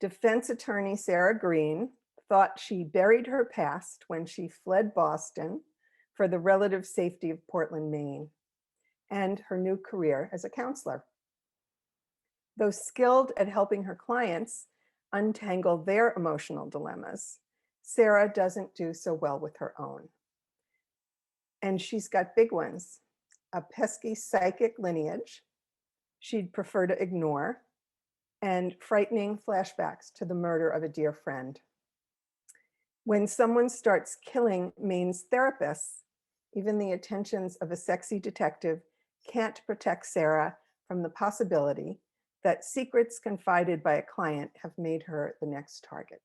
Defense attorney Sarah Green thought she buried her past when she fled Boston for the relative safety of Portland, Maine, and her new career as a counselor. Though skilled at helping her clients untangle their emotional dilemmas, Sarah doesn't do so well with her own. And she's got big ones: a pesky psychic lineage she'd prefer to ignore, and frightening flashbacks to the murder of a dear friend. When someone starts killing Maine's therapists, even the attentions of a sexy detective can't protect Sarah from the possibility that secrets confided by a client have made her the next target.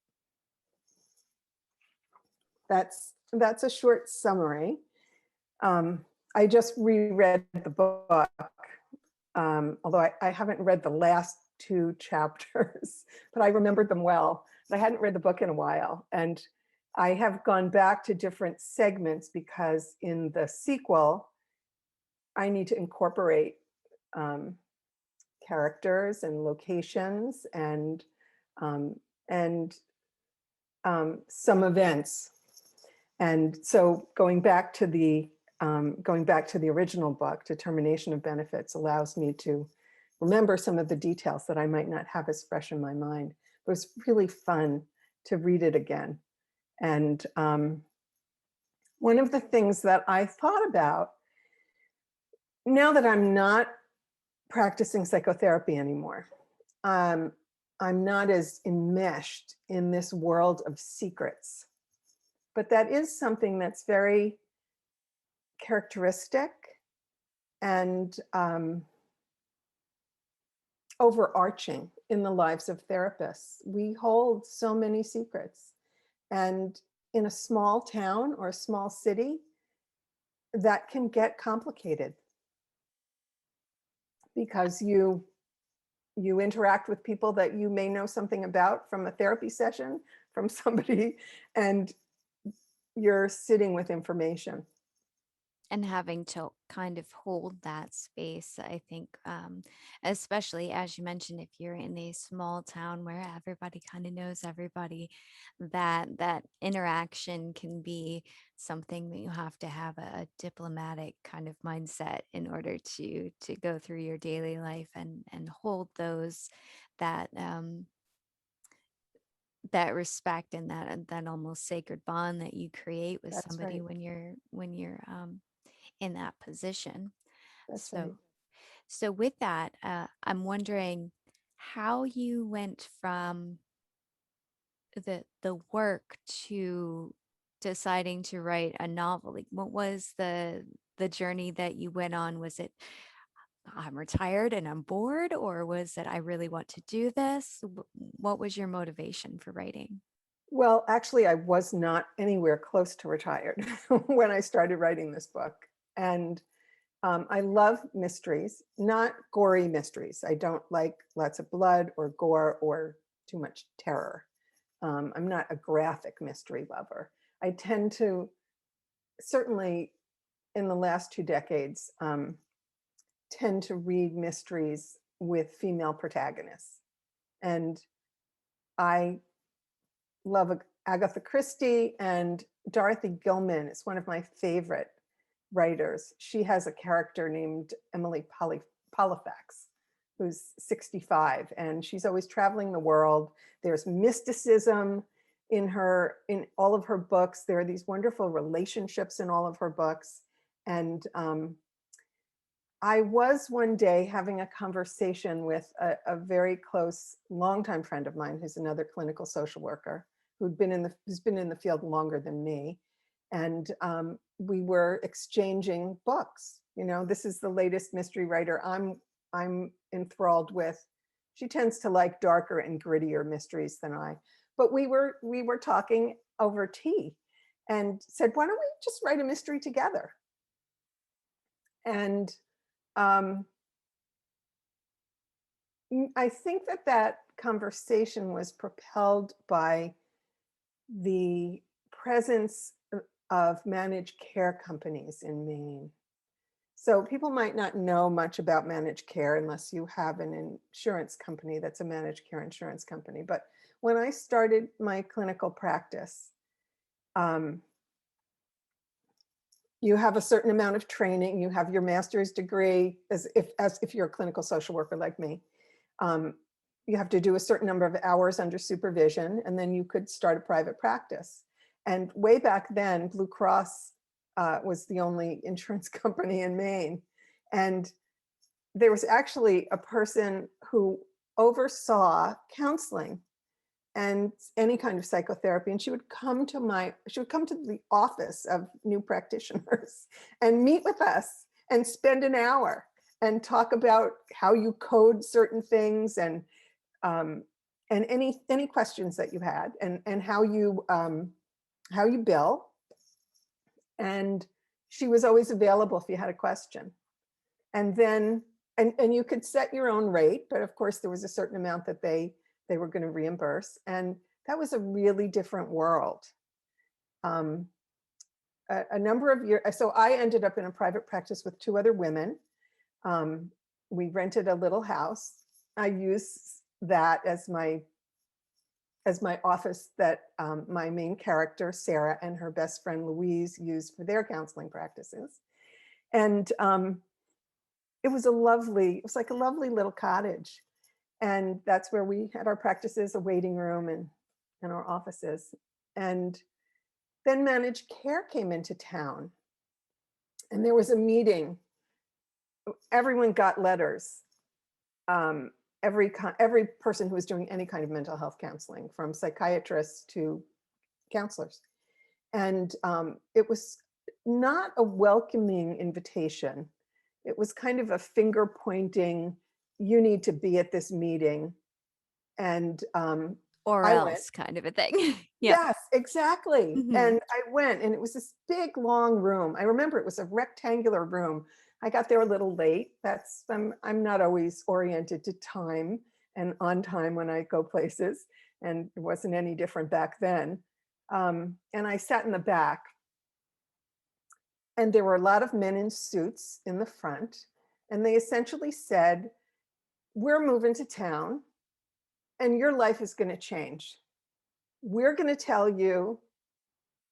That's a short summary. I just reread the book, although I haven't read the last 2 chapters, but I remembered them well. But I hadn't read the book in a while. And I have gone back to different segments because in the sequel, I need to incorporate characters and locations and some events. And so going back to the original book, to Termination of Benefits, allows me to remember some of the details that I might not have as fresh in my mind. It was really fun to read it again. And one of the things that I thought about, now that I'm not practicing psychotherapy anymore, I'm not as enmeshed in this world of secrets. But that is something that's very characteristic and overarching in the lives of therapists. We hold so many secrets. And in a small town or a small city, that can get complicated because you interact with people that you may know something about from a therapy session, from somebody, and you're sitting with information. And having to kind of hold that space, I think, especially as you mentioned, if you're in a small town where everybody kind of knows everybody, that interaction can be something that you have to have a diplomatic kind of mindset in order to go through your daily life and hold those that that respect and that almost sacred bond that you create with That's somebody right. when you're in that position. That's right. So with that, I'm wondering how you went from the work to deciding to write a novel. Like, what was the journey that you went on? Was it I'm retired and I'm bored, or was it I really want to do this? What was your motivation for writing? Well, actually, I was not anywhere close to retired when I started writing this book. And I love mysteries, not gory mysteries. I don't like lots of blood or gore or too much terror. I'm not a graphic mystery lover. I tend to, certainly in the last 2 decades, tend to read mysteries with female protagonists. And I love Agatha Christie, and Dorothy Gilman is one of my favorite writers. She has a character named Emily Polifax, who's 65, and she's always traveling the world. There's mysticism in all of her books. There are these wonderful relationships in all of her books. And I was one day having a conversation with a very close, longtime friend of mine, who's another clinical social worker, who's been in the field longer than me. And we were exchanging books. This is the latest mystery writer I'm enthralled with. She tends to like darker and grittier mysteries than I. But we were talking over tea and said, why don't we just write a mystery together? And I think that conversation was propelled by the presence of managed care companies in Maine. So people might not know much about managed care unless you have an insurance company that's a managed care insurance company. But when I started my clinical practice, um, you have a certain amount of training. You have your master's degree as if you're a clinical social worker like me. Um, you have to do a certain number of hours under supervision, and then you could start a private practice. And way back then, Blue Cross was the only insurance company in Maine. And there was actually a person who oversaw counseling and any kind of psychotherapy, and she would come to the office of new practitioners and meet with us and spend an hour and talk about how you code certain things, um, and any questions that you had, and how you bill. And she was always available if you had a question. And then and you could set your own rate, but of course there was a certain amount that they were going to reimburse. And that was a really different world. Um, a number of years, so I ended up in a private practice with two other women. Um, we rented a little house. I used that as my office that my main character, Sarah, and her best friend, Louise, used for their counseling practices. And it was like a lovely little cottage. And that's where we had our practices, a waiting room, and our offices. And then managed care came into town. And there was a meeting. Everyone got letters. Um, every person who was doing any kind of mental health counseling, from psychiatrists to counselors. And it was not a welcoming invitation. It was kind of a finger pointing, you need to be at this meeting. And Or I went. else kind of a thing. Yeah. Yes, exactly. Mhm. And I went, and it was this big, long room. I remember it was a rectangular room. I got there a little late. I'm not always oriented to time and on time when I go places, and it wasn't any different back then. And I sat in the back, and there were a lot of men in suits in the front, and they essentially said, "We're moving to town, and your life is going to change. We're going to tell you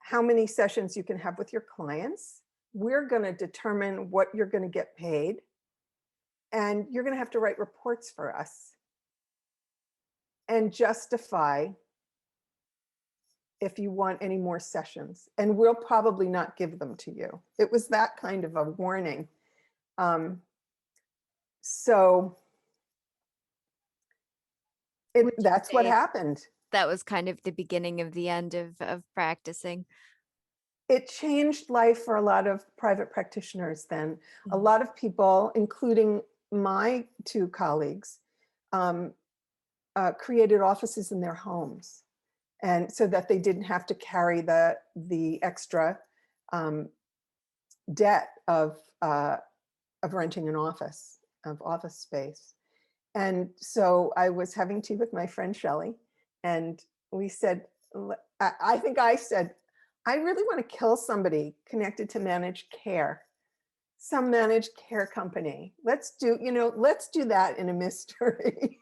how many sessions you can have with your clients. We're going to determine what you're going to get paid. And you're going to have to write reports for us and justify if you want any more sessions. And we'll probably not give them to you." It was that kind of a warning. Um, so Would you that's what say happened. that was kind of the beginning of the end of practicing? It changed life for a lot of private practitioners then. A Mhm. lot of people, including my two colleagues, um, created offices in their homes, and so that they didn't have to carry the extra um, debt of renting an office, of office space. And so I was having tea with my friend Shelley, and we said, I think I said, "I really want to kill somebody connected to managed care, some managed care company. Let's do that in a mystery."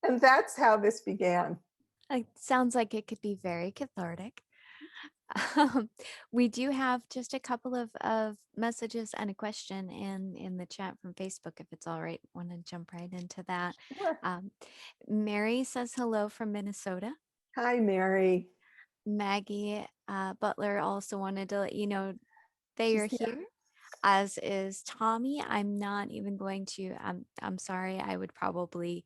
And that's how this began. It sounds like it could be very cathartic. Um, we do have just a couple of messages and a question in the chat from Facebook, if it's all right. Want to jump right into that. Sure. Um, Mary says hello from Minnesota. Hi, Mary. Maggie Butler also wanted to let you know they She's are here. here, as is Tommy. I'm not even going to, I'm sorry, I would probably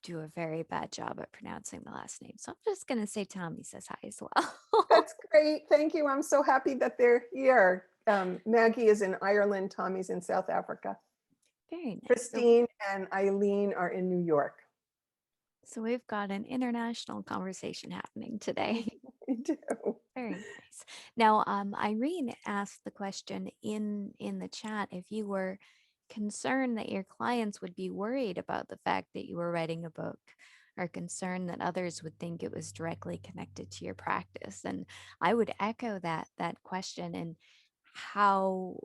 do a very bad job at pronouncing the last name. So I'm just going to say Tommy says hi as well. That's great. Thank you. I'm so happy that they're here. Maggie is in Ireland. Tommy's in South Africa. Very nice. So, Christine and Eileen are in New York. so we've got an international conversation happening today. We do. Very nice. Now, Irene asked the question in the chat if you were concerned that your clients would be worried about the fact that you were writing a book, or concerned that others would think it was directly connected to your practice. And I would echo that question. And how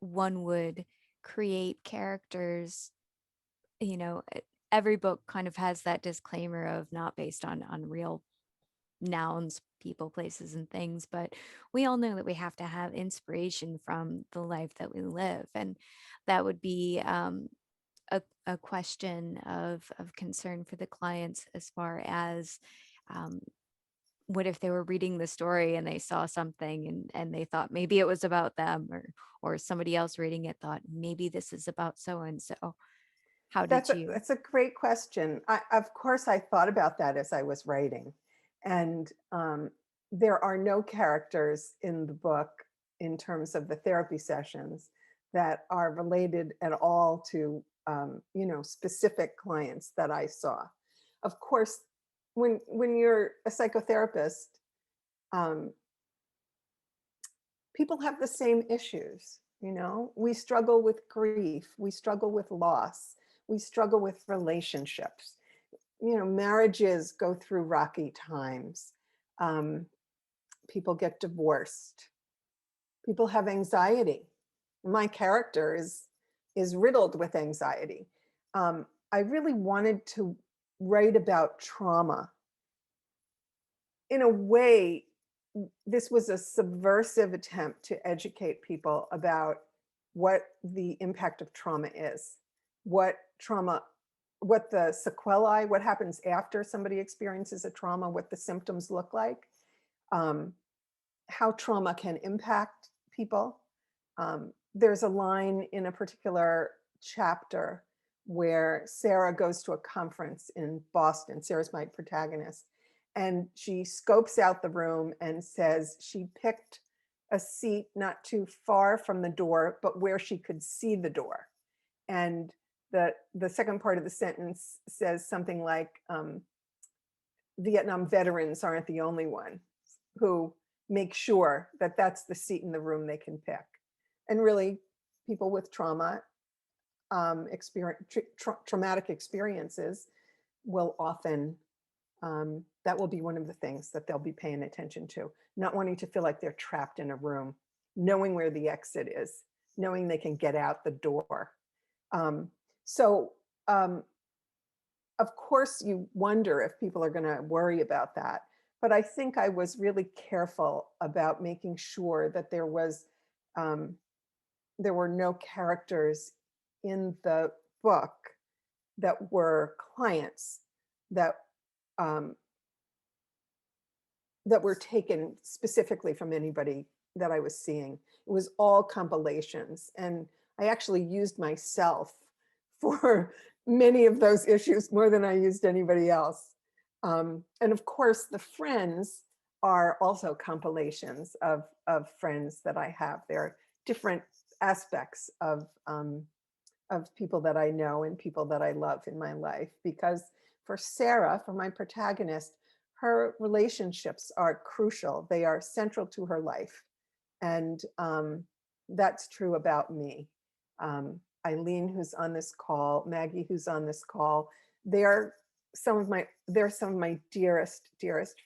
one would create characters, you know, every book kind of has that disclaimer of not based on real nouns, people, places, and things, but we all know that we have to have inspiration from the life that we live. And that would be a question of concern for the clients as far as um, what if they were reading the story and they saw something and they thought maybe it was about them, or somebody else reading it thought maybe this is about so and so. How did you? That's a great question. Of course, I thought about that as I was writing, and there are no characters in the book in terms of the therapy sessions that are related at all to specific clients that I saw. Of course, when you're a psychotherapist, um, people have the same issues. We struggle with grief, we struggle with loss, we struggle with relationships. Marriages go through rocky times. um, People get divorced, people have anxiety. My character is riddled with anxiety. I really wanted to write about trauma. In a way, this was a subversive attempt to educate people about what the impact of trauma is, what trauma, what the sequelae, what happens after somebody experiences a trauma, what the symptoms look like, um, how trauma can impact people. There's a line in a particular chapter where Sarah goes to a conference in Boston. Sarah's my protagonist. And she scopes out the room and says she picked a seat not too far from the door, but where she could see the door. And the second part of the sentence says something like, Vietnam veterans aren't the only one who make sure that that's the seat in the room they can pick. And really, people with trauma, traumatic experiences will often, that will be one of the things that they'll be paying attention to. Not wanting to feel like they're trapped in a room, knowing where the exit is, knowing they can get out the door. So of course you wonder if people are going to worry about that. But I think I was really careful about making sure that um, there were no characters in the book that were clients that um, that were taken specifically from anybody that I was seeing. It was all compilations, and I actually used myself for many of those issues more than I used anybody else. And of course, the friends are also compilations of friends that I have. There are different aspects of people that I know and people that I love in my life. Because for Sarah, for my protagonist, her relationships are crucial. They are central to her life. And that's true about me. Eileen, who's on this call, Maggie, who's on this call, they're they're some of my dearest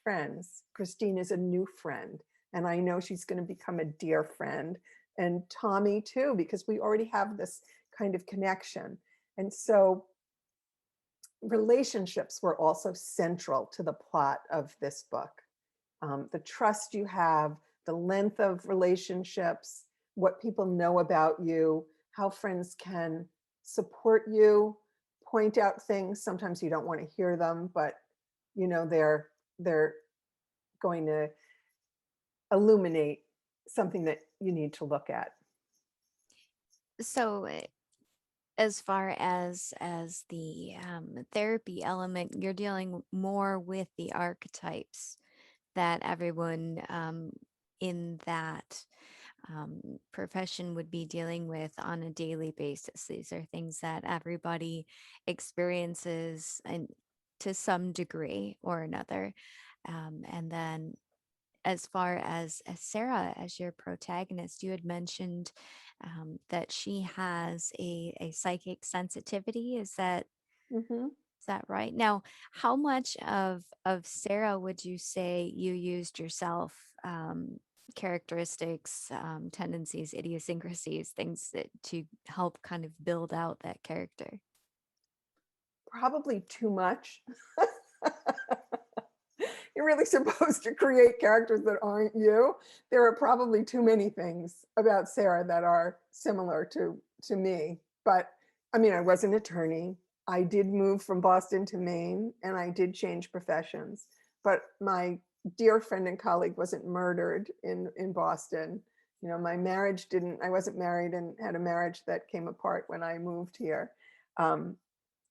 friends. Christine is a new friend, and I know she's going to become a dear friend. And Tommy too, because we already have this kind of connection. And so relationships were also central to the plot of this book. The trust you have, the length of relationships, what people know about you, how friends can support you, point out things. Sometimes you don't want to hear them, but they're going to illuminate something that you need to look at. So as far as the therapy element, you're dealing more with the archetypes that everyone in that profession would be dealing with on a daily basis. These are things that everybody experiences and to some degree or another. And then as far as Sarah, as your protagonist, you had mentioned that she has a psychic sensitivity. Mhm. Is that right? Now, how much of Sarah would you say you used yourself? characteristics, tendencies, idiosyncrasies, things that to help kind of build out that character? Probably too much. You're really supposed to create characters that aren't you. There are probably too many things about Sarah that are similar to me. But I mean, I was an attorney. I did move from Boston to Maine, and I did change professions. But my dear friend and colleague wasn't murdered in Boston. You know, my marriage didn't. I wasn't married and had a marriage that came apart when I moved here. Um,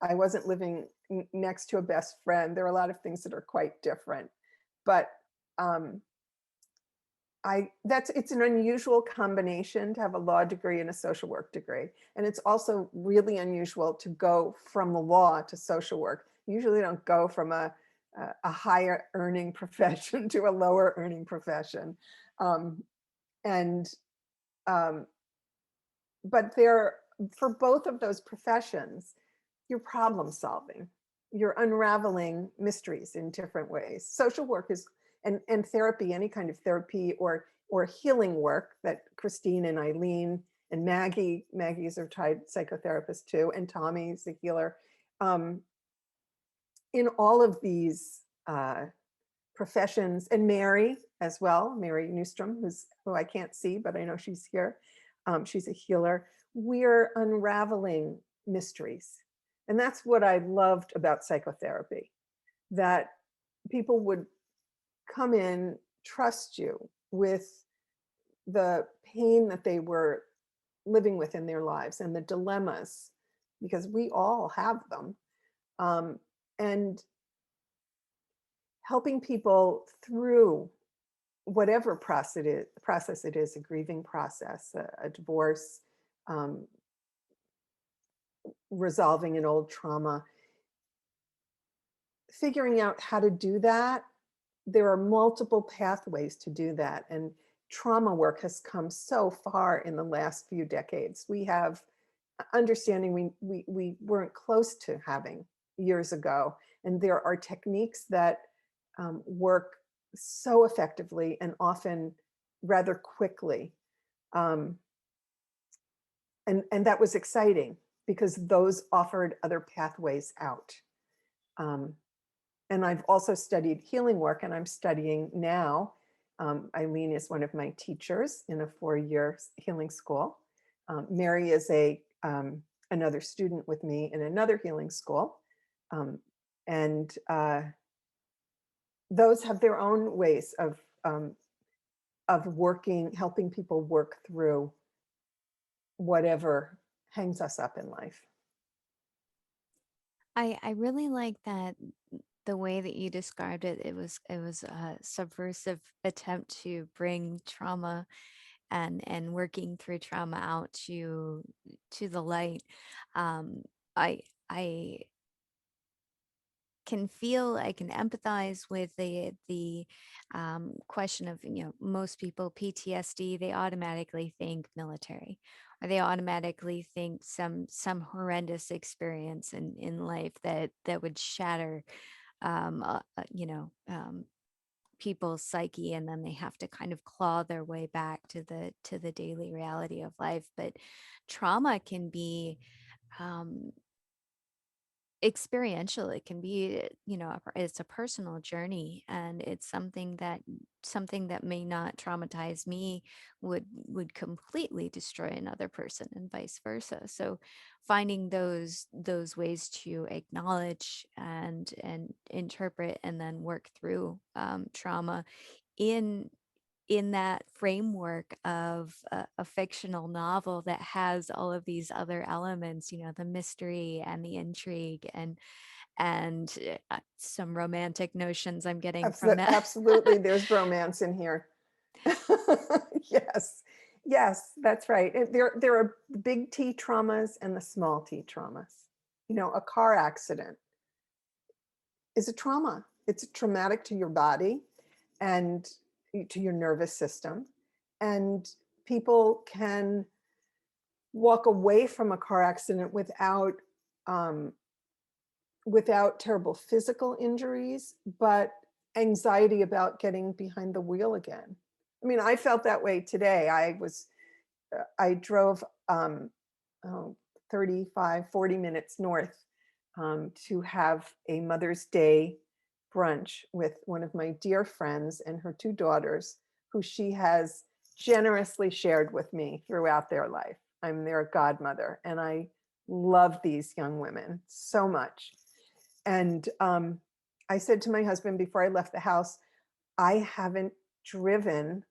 I wasn't living next to a best friend. There are a lot of things that are quite different, but um, it's an unusual combination to have a law degree and a social work degree, and it's also really unusual to go from the law to social work. You usually don't go from a higher earning profession to a lower earning profession, um, and um, but there for both of those professions you're problem solving. You're unraveling mysteries in different ways. Social work is and therapy, any kind of therapy or healing work that Christine and Eileen and Maggie's a retired psychotherapist too, and Tommy's a healer. Um, in all of these professions, and Mary as well, Mary Newstrom, who I can't see, but I know she's here. She's a healer. We're unraveling mysteries. And that's what I loved about psychotherapy, that people would come in, trust you with the pain that they were living with in their lives and the dilemmas, because we all have them. Um, and helping people through whatever process it is, a grieving process, a divorce, um, resolving an old trauma, figuring out how to do that. There are multiple pathways to do that. And trauma work has come so far in the last few decades. We have understanding we weren't close to having years ago. And there are techniques that work so effectively and often rather quickly. Um, and that was exciting because those offered other pathways out. Um, and I've also studied healing work, and I'm studying now. Eileen is one of my teachers in a 4-year healing school. Mary is another student with me in another healing school. And those have their own ways of working, helping people work through whatever hangs us up in life. I really like that the way that you described it. It was a subversive attempt to bring trauma and working through trauma out to the light. Um, I can feel, I can empathize with the question of, most people PTSD, they automatically think military, or they automatically think some horrendous experience in life that would shatter people's psyche, and then they have to kind of claw their way back to the daily reality of life. But trauma can be um, experiential. It can be, it's a personal journey, and it's something that may not traumatize me would completely destroy another person, and vice versa. So finding those ways to acknowledge and interpret and then work through trauma in that framework of a fictional novel that has all of these other elements, the mystery and the intrigue and some romantic notions I'm getting from that. Absolutely, there's romance in here. Yes, yes, that's right. There are big T traumas and the small T traumas. You know, a car accident is a trauma. It's traumatic to your body and to your nervous system. And people can walk away from a car accident um, without terrible physical injuries, but anxiety about getting behind the wheel again. I mean, I felt that way today. I drove oh, 35, 40 minutes north to have a Mother's Day brunch with one of my dear friends and her two daughters, who she has generously shared with me throughout their life. I'm their godmother, and I love these young women so much. And I said to my husband before I left the house, I haven't driven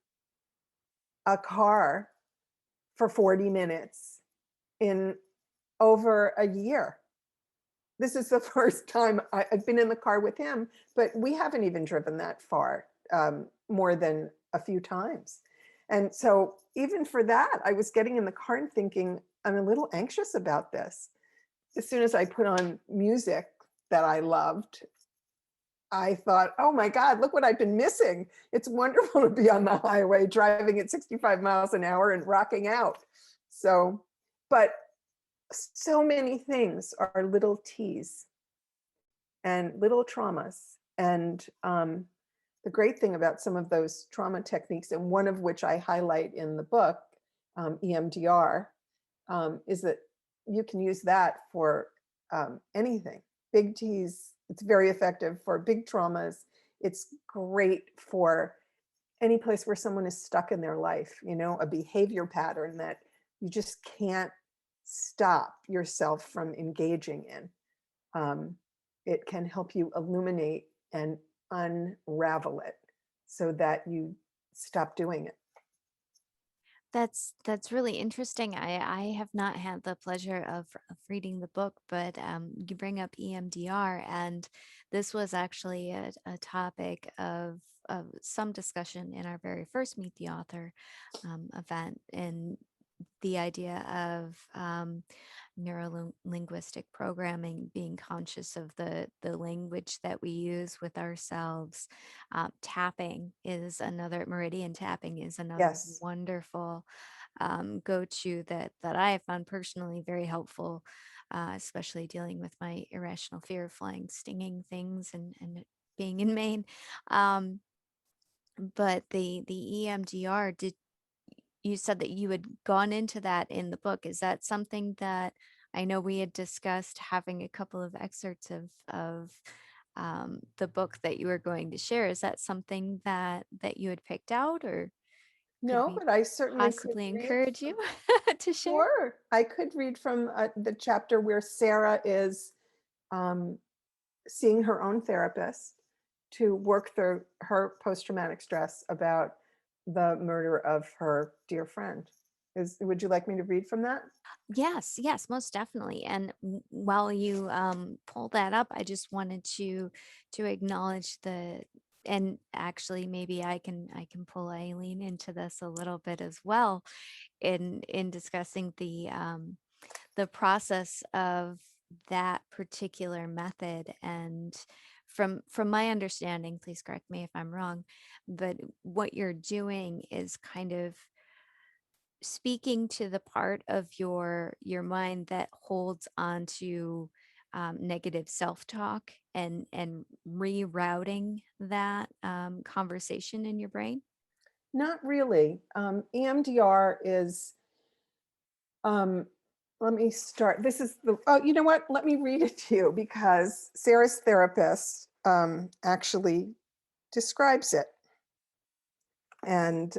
a car for 40 minutes in over a year. This is the first time I've been in the car with him, but we haven't even driven that far, more than a few times. And so even for that, I was getting in the car and thinking, I'm a little anxious about this. As soon as I put on music that I loved, I thought, oh my God, look what I've been missing. It's wonderful to be on the highway driving at 65 miles an hour and rocking out. So, but so many things are little T's and little traumas. And the great thing about some of those trauma techniques, and one of which I highlight in the book, EMDR, is that you can use that for anything. Big T's, it's very effective for big traumas. It's great for any place where someone is stuck in their life, a behavior pattern that you just can't stop yourself from engaging in. It can help you illuminate and unravel it so that you stop doing it. That's really interesting. I have not had the pleasure of reading the book, but you bring up EMDR, and this was actually a topic of some discussion in our very first Meet the Author event, and the idea of neuro-linguistic programming, being conscious of the language that we use with ourselves. Tapping is another, meridian tapping is another Yes. wonderful go-to that I have found personally very helpful, especially dealing with my irrational fear of flying stinging things and it being in Maine. Um, but the EMDR, did you said that you had gone into that in the book. Is that something that I know we had discussed having a couple of excerpts of the book that you were going to share? Is that something that you had picked out, or could No, we but I certainly could possibly read encourage from, you to share? sure, I could read from the chapter where Sarah is um, seeing her own therapist to work through her post-traumatic stress about the murder of her dear friend. Would you like me to read from that? Yes, yes, most definitely. And while you pull that up, I just wanted to acknowledge the, and actually maybe I can pull Eileen into this a little bit as well in discussing the process of that particular method. And from my understanding, please correct me if I'm wrong, but what you're doing is kind of speaking to the part of your mind that holds on to negative self-talk and rerouting that conversation in your brain. Not really. EMDR is, um, let me start. This is oh, you know what? Let me read it to you because Sarah's therapist actually describes it. And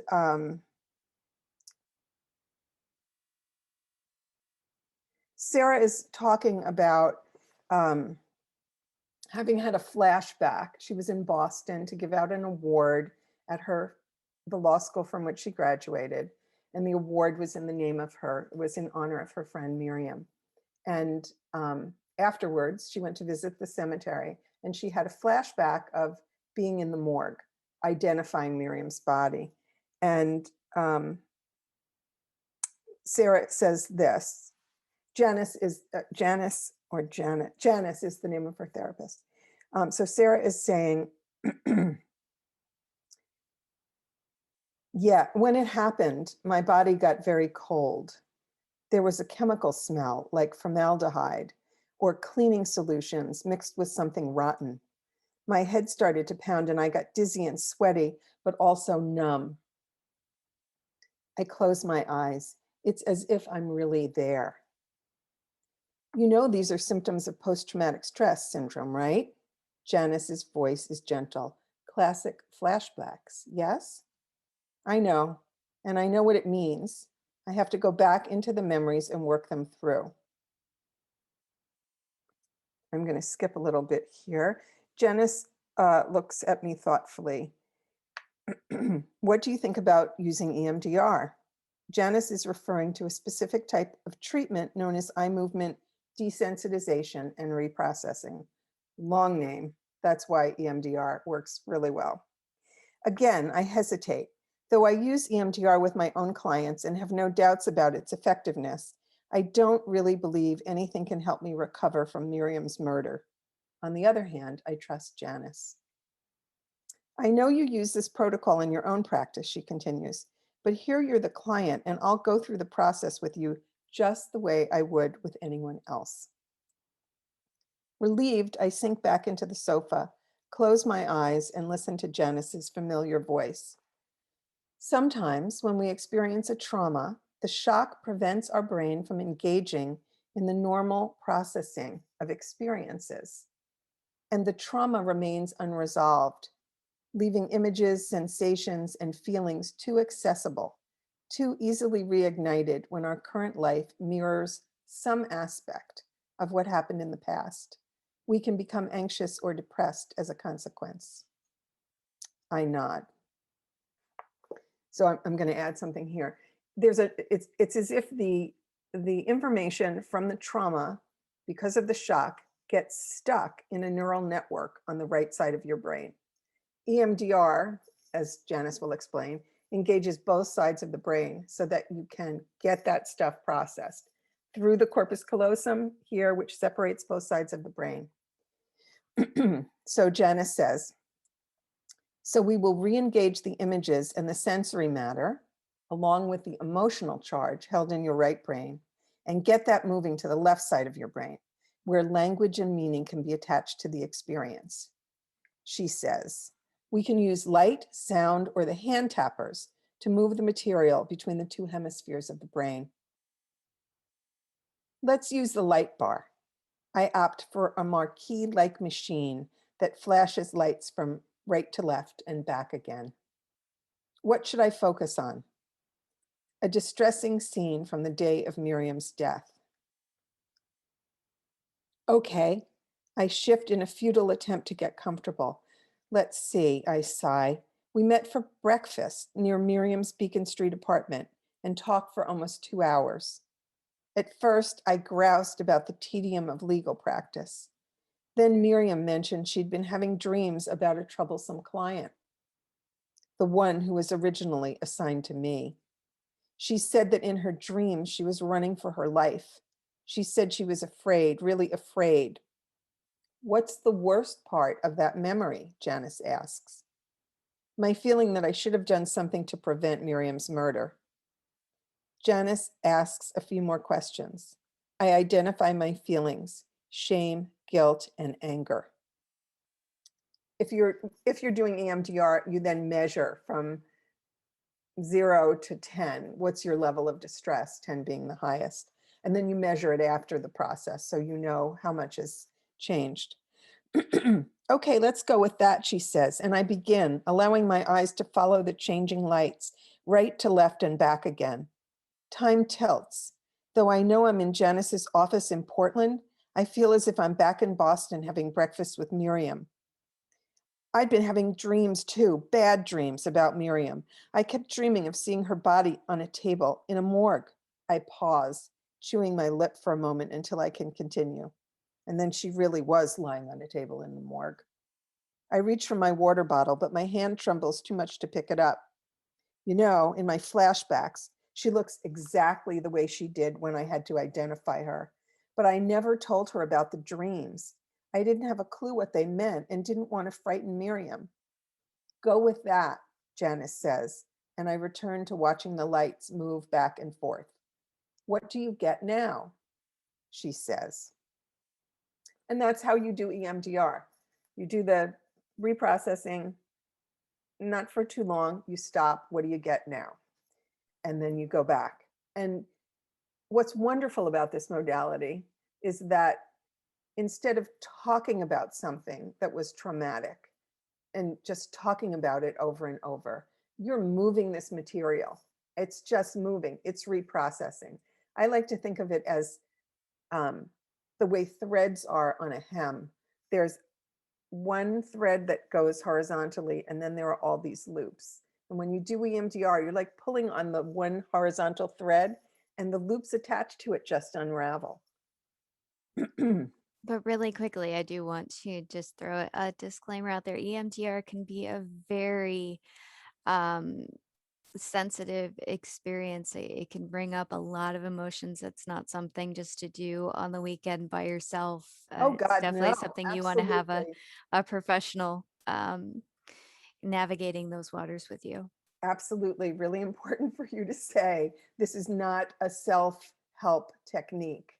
Sarah is talking about um, having had a flashback. She was in Boston to give out an award at the law school from which she graduated. And the award was in the name of her, it was in honor of her friend Miriam. And afterwards, she went to visit the cemetery and she had a flashback of being in the morgue, identifying Miriam's body. And Sarah says this, Janice is Janice or Janet. Janice is the name of her therapist. So Sarah is saying, yeah, when it happened, my body got very cold. There was a chemical smell like formaldehyde or cleaning solutions mixed with something rotten. My head started to pound and I got dizzy and sweaty, but also numb. I close my eyes. It's as if I'm really there. You know, these are symptoms of post-traumatic stress syndrome, right? Janice's voice is gentle. Classic flashbacks, yes? I know, and I know what it means. I have to go back into the memories and work them through. I'm going to skip a little bit here. Janice looks at me thoughtfully. What do you think about using EMDR? Janice is referring to a specific type of treatment known as eye movement desensitization and reprocessing. Long name. That's why EMDR works really well. Again, I hesitate. Though I use EMDR with my own clients and have no doubts about its effectiveness, I don't really believe anything can help me recover from Miriam's murder. On the other hand, I trust Janice. I know you use this protocol in your own practice, she continues, but here you're the client and I'll go through the process with you just the way I would with anyone else. Relieved, I sink back into the sofa, close my eyes, and listen to Janice's familiar voice. Sometimes when we experience a trauma, the shock prevents our brain from engaging in the normal processing of experiences, and the trauma remains unresolved, leaving images, sensations, and feelings too accessible, too easily reignited when our current life mirrors some aspect of what happened in the past. We can become anxious or depressed as a consequence. I nod. So I'm going to add something here. It's as if the information from the trauma, because of the shock, gets stuck in a neural network on the right side of your brain. EMDR, as Janice will explain, engages both sides of the brain so that you can get that stuff processed through the corpus callosum here, which separates both sides of the brain. So Janice says, so we will re-engage the images and the sensory matter, along with the emotional charge held in your right brain, and get that moving to the left side of your brain, where language and meaning can be attached to the experience. She says, we can use light, sound, or the hand tappers to move the material between the two hemispheres of the brain. Let's use the light bar. I opt for a marquee-like machine that flashes lights from right to left and back again. What should I focus on? A distressing scene from the day of Miriam's death. Okay, I shift in a futile attempt to get comfortable. Let's see, I sigh. We met for breakfast near Miriam's Beacon Street apartment and talked for almost 2 hours. At first, I groused about the tedium of legal practice. Then Miriam mentioned she'd been having dreams about a troublesome client, the one who was originally assigned to me. She said that in her dreams, she was running for her life. She said she was afraid, really afraid. What's the worst part of that memory? Janice asks. My feeling that I should have done something to prevent Miriam's murder. Janice asks a few more questions. I identify my feelings, shame, guilt, and anger. If you're doing EMDR, you then measure from 0 to 10. What's your level of distress, 10 being the highest? And then you measure it after the process so you know how much has changed. Okay, let's go with that, she says, and I begin, allowing my eyes to follow the changing lights, right to left and back again. Time tilts. Though I know I'm in Janice's office in Portland, I feel as if I'm back in Boston having breakfast with Miriam. I'd been having dreams too, bad dreams about Miriam. I kept dreaming of seeing her body on a table in a morgue. I pause, chewing my lip for a moment until I can continue. And then she really was lying on a table in the morgue. I reach for my water bottle, but my hand trembles too much to pick it up. You know, in my flashbacks, she looks exactly the way she did when I had to identify her. But I never told her about the dreams. I didn't have a clue what they meant and didn't want to frighten Miriam. Go with that, Janice says, and I return to watching the lights move back and forth. What do you get now? She says. And that's how you do EMDR. You do the reprocessing, not for too long, you stop, what do you get now? and then you go back. And what's wonderful about this modality is that instead of talking about something that was traumatic and just talking about it over and over, you're moving this material. It's just moving, it's reprocessing. I like to think of it as the way threads are on a hem. There's one thread that goes horizontally, and then there are all these loops. And when you do EMDR, you're like pulling on the one horizontal thread, and the loops attached to it just unravel. But really quickly, I do want to just throw a disclaimer out there. EMDR can be a very um, sensitive experience. It can bring up a lot of emotions. It's not something just to do on the weekend by yourself. Oh It's God, definitely no, something you want to have absolutely. a professional navigating those waters with you. Absolutely, really important for you to say this is not a self-help technique.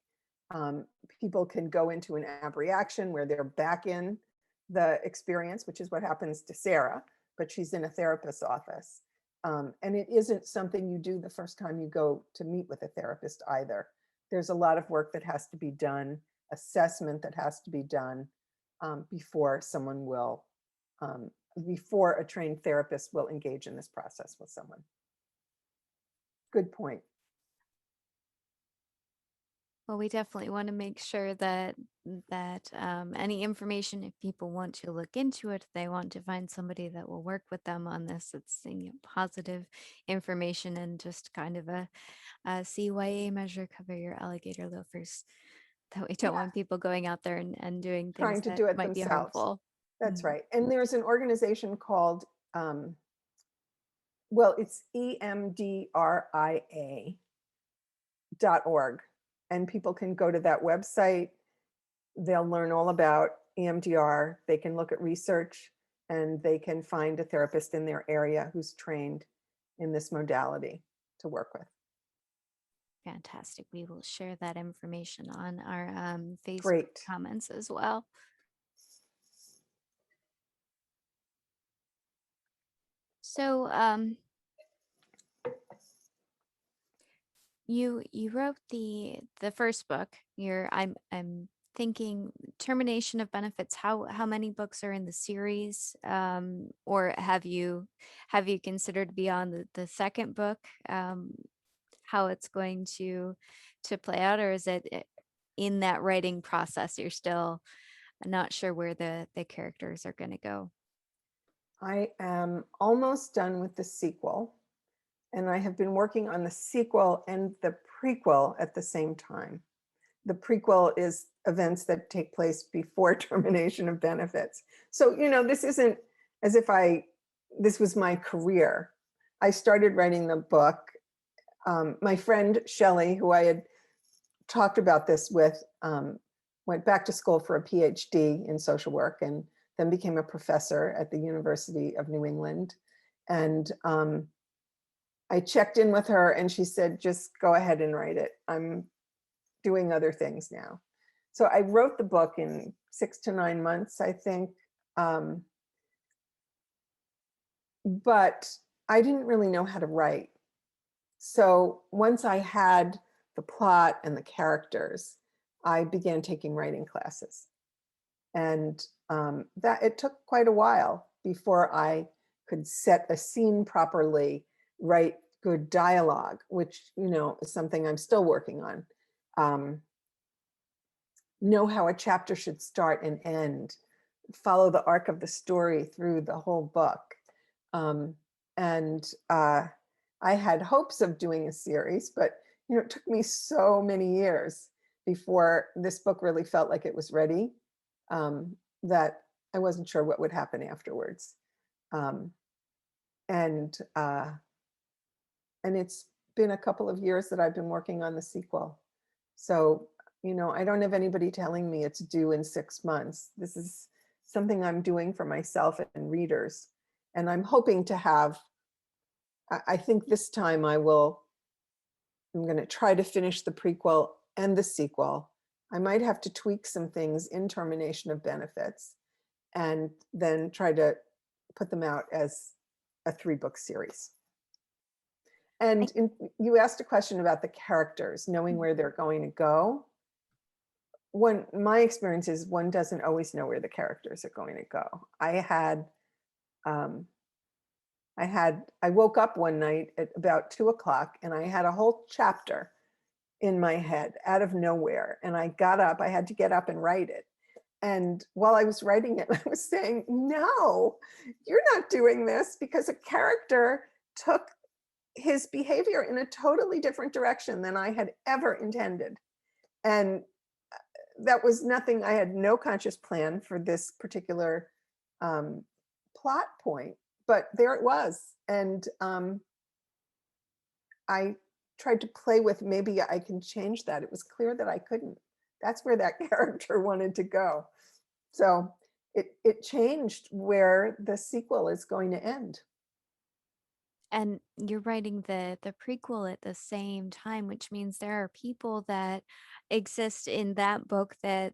Um, People can go into an abreaction where they're back in the experience, which is what happens to Sarah, but she's in a therapist's office. And it isn't something you do the first time you go to meet with a therapist either. There's a lot of work that has to be done, assessment that has to be done before someone will before a trained therapist will engage in this process with someone. Good point. Well, we definitely want to make sure that any information, if people want to look into it, they want to find somebody that will work with them on this. It's positive information and just kind of a CYA measure, cover your alligator loafers. That we don't Yeah, want people going out there and doing trying things to that do it might be themselves. harmful. That's Mhm. right. And there's an organization called, well, it's EMDRIA.org. And people can go to that website. They'll learn all about EMDR. They can look at research, and they can find a therapist in their area who's trained in this modality to work with. Fantastic. We will share that information on our Facebook Great. comments as well. So, you wrote the first book. I'm thinking Termination of Benefits. How many books are in the series? Or have you considered beyond the second book, how it's going to play out, or is it in that writing process you're still not sure where the characters are going to go? I am almost done with the sequel, and I have been working on the sequel and the prequel at the same time. The prequel is events that take place before termination of benefits. So, this isn't as if this was my career. I started writing the book. My friend Shelley, who I had talked about this with, went back to school for a PhD in social work and then became a professor at the University of New England. And I checked in with her and she said, just go ahead and write it. I'm doing other things now. So I wrote the book in 6 to 9 months, I think. Um, but I didn't really know how to write. So once I had the plot and the characters, I began taking writing classes. And that it took quite a while before I could set a scene properly, write good dialogue, which, is something I'm still working on. Know how a chapter should start and end, follow the arc of the story through the whole book. And I had hopes of doing a series, but it took me so many years before this book really felt like it was ready, that I wasn't sure what would happen afterwards. Um, and uh, and it's been a couple of years that I've been working on the sequel. So, I don't have anybody telling me it's due in 6 months. This is something I'm doing for myself and readers. And I'm hoping to have, I think this time I'm going to try to finish the prequel and the sequel. I might have to tweak some things in Termination of Benefits and then try to put them out as a 3-book series. And you asked a question about the characters, knowing where they're going to go. My experience is one doesn't always know where the characters are going to go. Um, I woke up one night at about 2 o'clock and I had a whole chapter in my head out of nowhere. And I got up, I had to get up and write it. And while I was writing it, I was saying, no, you're not doing this, because a character took his behavior in a totally different direction than I had ever intended. And that was nothing, I had no conscious plan for this particular um, plot point, but there it was. And I tried to play with, maybe I can change that. It was clear that I couldn't. That's where that character wanted to go. So it changed where the sequel is going to end. And you're writing the prequel at the same time, which means there are people that exist in that book that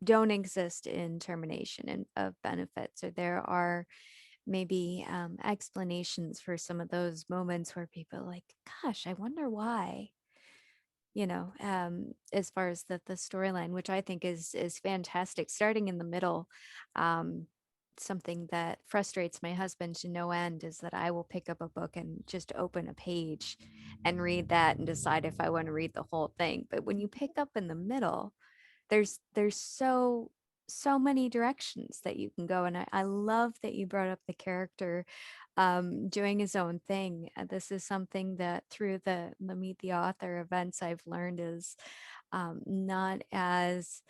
don't exist in Termination of Benefits, or there are maybe explanations for some of those moments where people are like, gosh, I wonder why, as far as the storyline, which I think is fantastic, starting in the middle. um Something that frustrates my husband to no end is that I will pick up a book and just open a page and read that and decide if I want to read the whole thing. But when you pick up in the middle, there's so many directions that you can go. And I love that you brought up the character doing his own thing. This is something that through the Meet the Author events I've learned is not as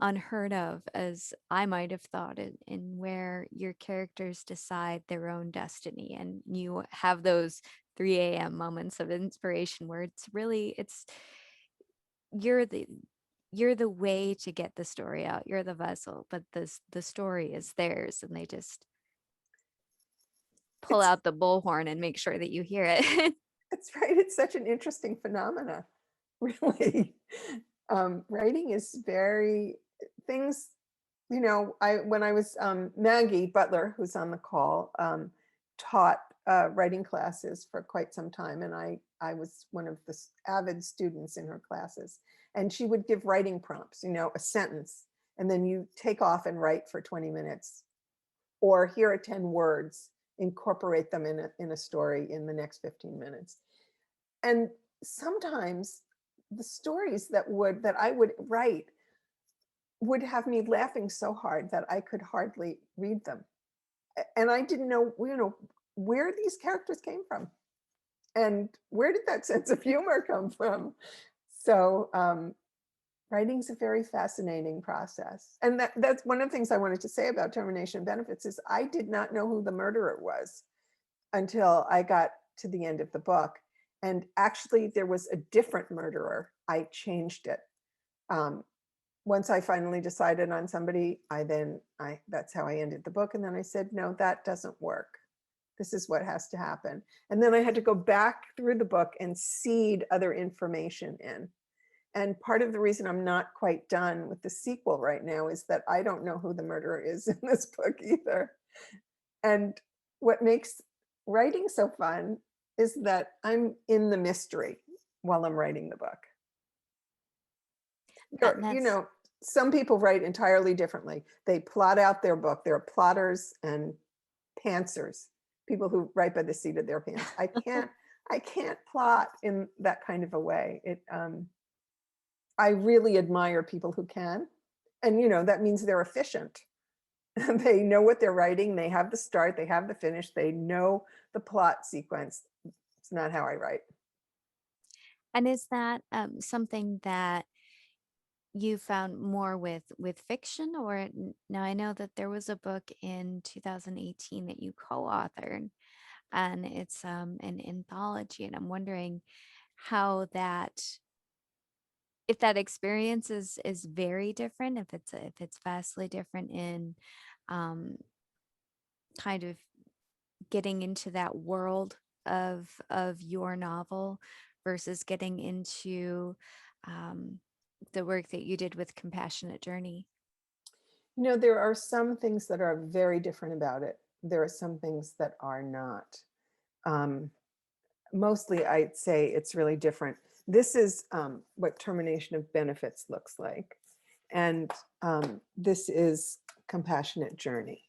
unheard of as I might have thought it, in where your characters decide their own destiny and you have those 3 a.m. moments of inspiration where it's you're the you're the way to get the story out. You're the vessel, but the story is theirs, and they just pull It's out the bullhorn and make sure that you hear it. That's right. It's such an interesting phenomena, really. Writing is very things, I when I was Maggie Butler, who's on the call, taught writing classes for quite some time, and I was one of the avid students in her classes. And she would give writing prompts, a sentence, and then you take off and write for 20 minutes, or here are 10 words, incorporate them in a story in the next 15 minutes. And sometimes the stories that I would write would have me laughing so hard that I could hardly read them. And I didn't know, where these characters came from and where did that sense of humor come from. So writing's a very fascinating process. And that's one of the things I wanted to say about Termination of Benefits is I did not know who the murderer was until I got to the end of the book. And actually, there was a different murderer. I changed it. Once I finally decided on somebody, that's how I ended the book. And then I said, no, that doesn't work. This is what has to happen. And then I had to go back through the book and seed other information in. And part of the reason I'm not quite done with the sequel right now is that I don't know who the murderer is in this book either. And what makes writing so fun is that I'm in the mystery while I'm writing the book. And that's Some people write entirely differently. They plot out their book. There are plotters and pantsers, people who write by the seat of their pants. I can't plot in that kind of a way. I really admire people who can. And that means they're efficient. They know what they're writing. They have the start, they have the finish, they know the plot sequence. It's not how I write. and is that something that you found more with fiction, or now I know that there was a book in 2018 that you co-authored, and it's an anthology, and I'm wondering how that if that experience is very different, if it's vastly different in um kind of getting into that world of your novel versus getting into um the work that you did with Compassionate Journey. There are some things that are very different about it. There are some things that are not. Um, mostly I'd say it's really different. This is what termination of benefits looks like. And this is Compassionate Journey.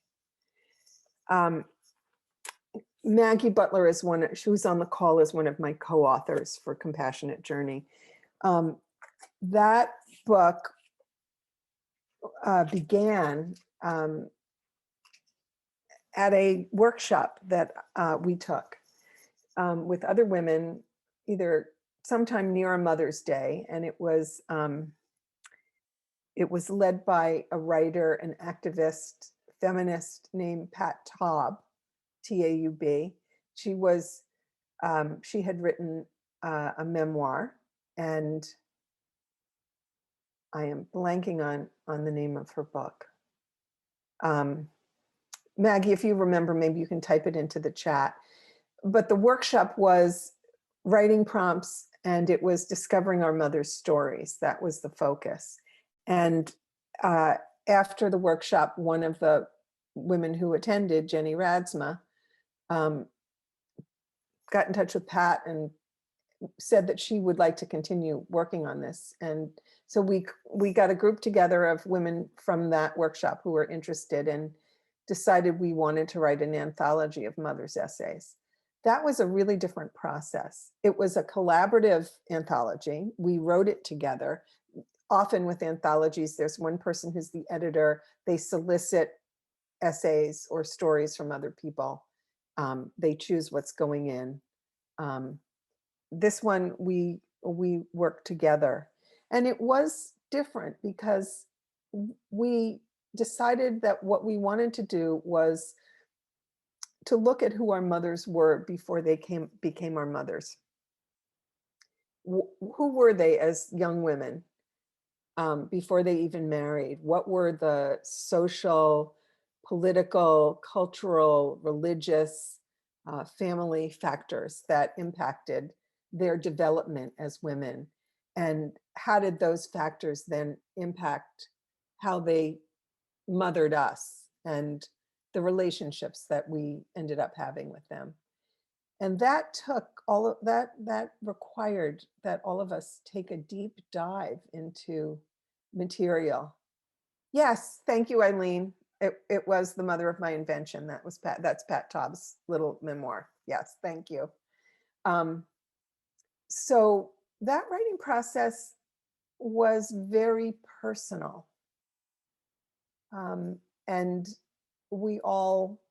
Maggie Butler is one, she was on the call as one of my co-authors for Compassionate Journey. That book began at a workshop that we took with other women, either sometime near a Mother's Day, and it was led by a writer, an activist, feminist named Pat Taub, Taub. She had written a memoir, and I am blanking on the name of her book. Maggie, if you remember, maybe you can type it into the chat. But the workshop was writing prompts, and it was discovering our mother's stories. That was the focus. And after the workshop, one of the women who attended, Jenny Radsma, got in touch with Pat and said that she would like to continue working on this. And so we got a group together of women from that workshop who were interested, and decided we wanted to write an anthology of mothers' essays. That was a really different process. It was a collaborative anthology. We wrote it together. Often with anthologies, there's one person who's the editor. They solicit essays or stories from other people. They choose what's going in. This one, we worked together. And it was different because we decided that what we wanted to do was to look at who our mothers were before they became our mothers. Who were they as young women before they even married? What were the social, political, cultural, religious, family factors that impacted their development as women? And how did those factors then impact how they mothered us and the relationships that we ended up having with them? And that took all of that required that all of us take a deep dive into material. Yes, thank you, Eileen. It was The Mother of My Invention. That's Pat Taub's little memoir. Yes, thank you. So that writing process was very personal. And we all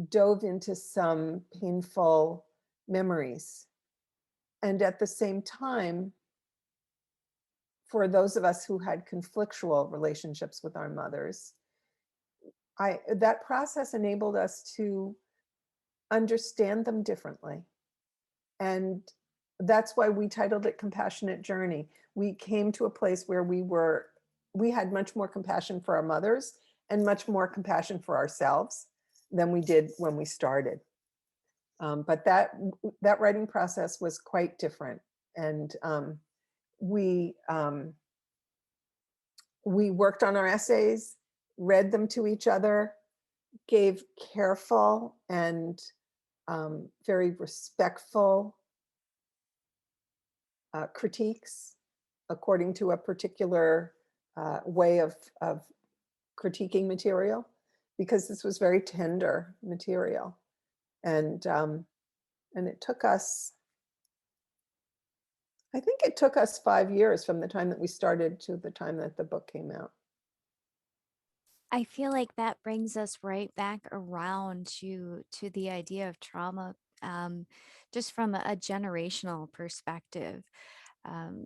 dove into some painful memories. And at the same time, for those of us who had conflictual relationships with our mothers, that process enabled us to understand them differently. And that's why we titled it Compassionate Journey. We came to a place where we had much more compassion for our mothers and much more compassion for ourselves than we did when we started. But that writing process was quite different. And we worked on our essays, read them to each other, gave careful and very respectful critiques according to a particular way of critiquing material, because this was very tender material. And it took us, I think it took us 5 years from the time that we started to the time that the book came out. I feel like that brings us right back around to the idea of trauma, just from a generational perspective.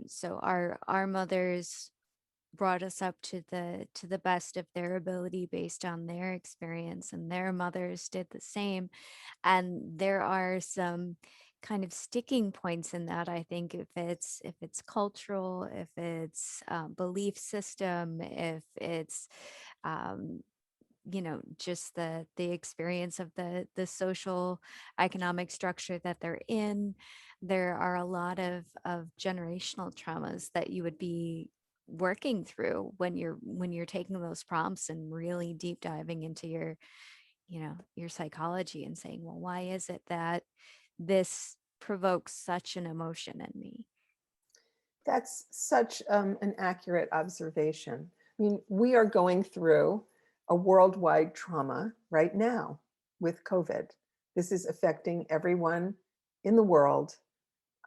So our mothers brought us up to the best of their ability based on their experience, and their mothers did the same. And there are some kind of sticking points in that. I think if it's cultural, if it's belief system, if it's um, just the experience of the social economic structure that they're in. There are a lot of generational traumas that you would be working through when you're taking those prompts and really deep diving into your psychology and saying, well, why is it that this provokes such an emotion in me. That's such an accurate observation. I mean, we are going through a worldwide trauma right now with COVID. This is affecting everyone in the world.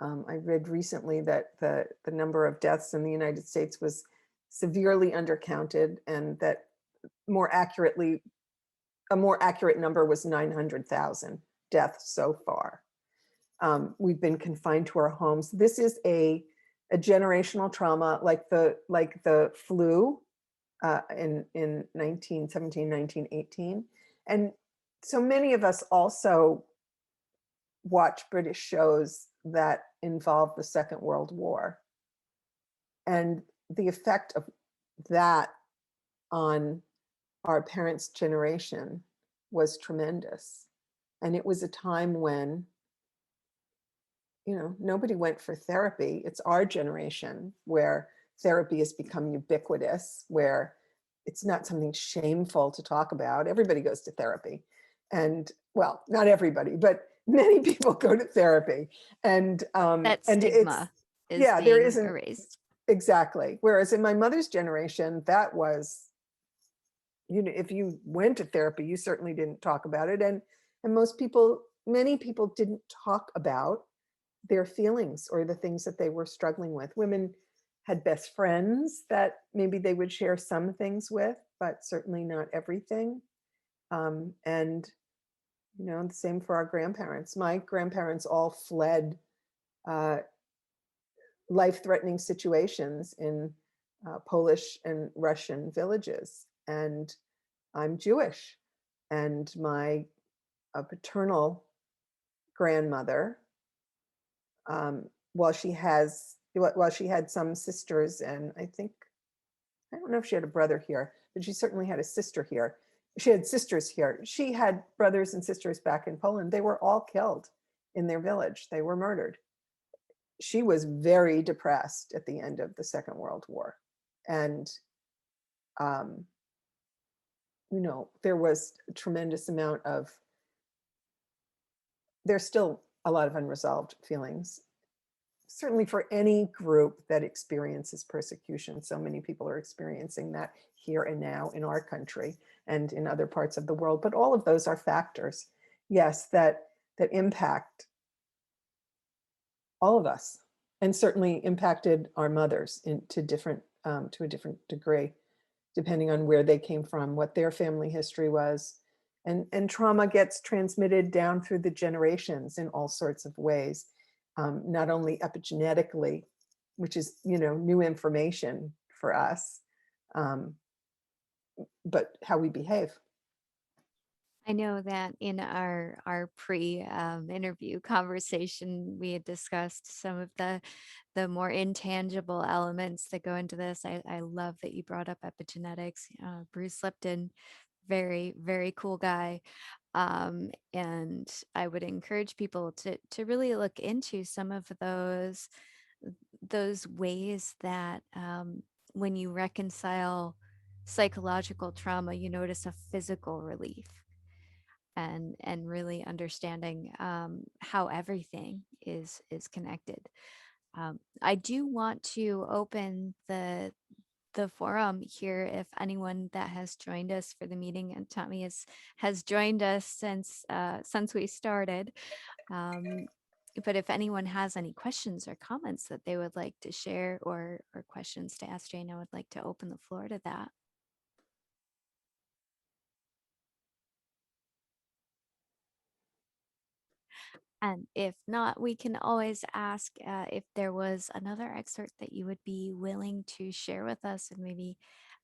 I read recently that the number of deaths in the United States was severely undercounted, and that more accurately, a more accurate number was 900,000 deaths so far. We've been confined to our homes. This is a generational trauma like the flu in 1917, 1918. And so many of us also watch British shows that involve the Second World War. And the effect of that on our parents' generation was tremendous. And it was a time when, you know, nobody went for therapy. It's our generation where therapy has become ubiquitous, where it's not something shameful to talk about. Everybody goes to therapy. And well, not everybody, but many people go to therapy. And That it's, stigma is yeah, there being isn't erased. exactly. Whereas in my mother's generation, that was, you know, if you went to therapy, you certainly didn't talk about it. And most people, many people didn't talk about their feelings or the things that they were struggling with. Women had best friends that maybe they would share some things with, but certainly not everything. And, you know, the same for our grandparents. My grandparents all fled uh, life-threatening situations in Polish and Russian villages. And I'm Jewish. And my paternal grandmother, um, while she had some sisters, and I think, I don't know if she had a brother here, but she certainly had a sister here. She had sisters here. She had brothers and sisters back in Poland. They were all killed in their village. They were murdered. She was very depressed at the end of the Second World War. And, um, you know, there was a tremendous amount of, there's still a lot of unresolved feelings, certainly for any group that experiences persecution. So many people are experiencing that here and now in our country and in other parts of the world. But all of those are factors, yes, that impact all of us, and certainly impacted our mothers to a different degree, depending on where they came from, what their family history was. And trauma gets transmitted down through the generations in all sorts of ways, not only epigenetically, which is, you know, new information for us, um, but how we behave. I know that in our pre interview conversation, we had discussed some of the more intangible elements that go into this. I love that you brought up epigenetics. Bruce Lipton, very cool guy. And I would encourage people to really look into some of those ways that when you reconcile psychological trauma, you notice a physical relief, and really understanding how everything is connected. I do want to open the forum here if anyone that has joined us for the meeting, and Tommy has joined us since we started. Um, but if anyone has any questions or comments that they would like to share, or questions to ask Jane, I would like to open the floor to that. And if not, we can always ask if there was another excerpt that you would be willing to share with us, and maybe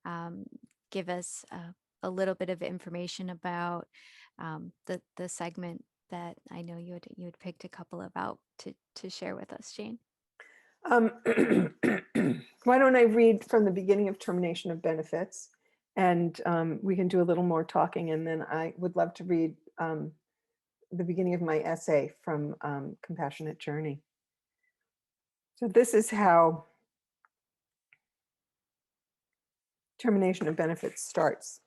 um, give us a little bit of information about the segment that I know you had picked a couple of out to share with us, Jane. Um, why don't I read from the beginning of Termination of Benefits, and we can do a little more talking, and then I would love to read the beginning of my essay from Compassionate Journey. So this is how Termination of Benefits starts.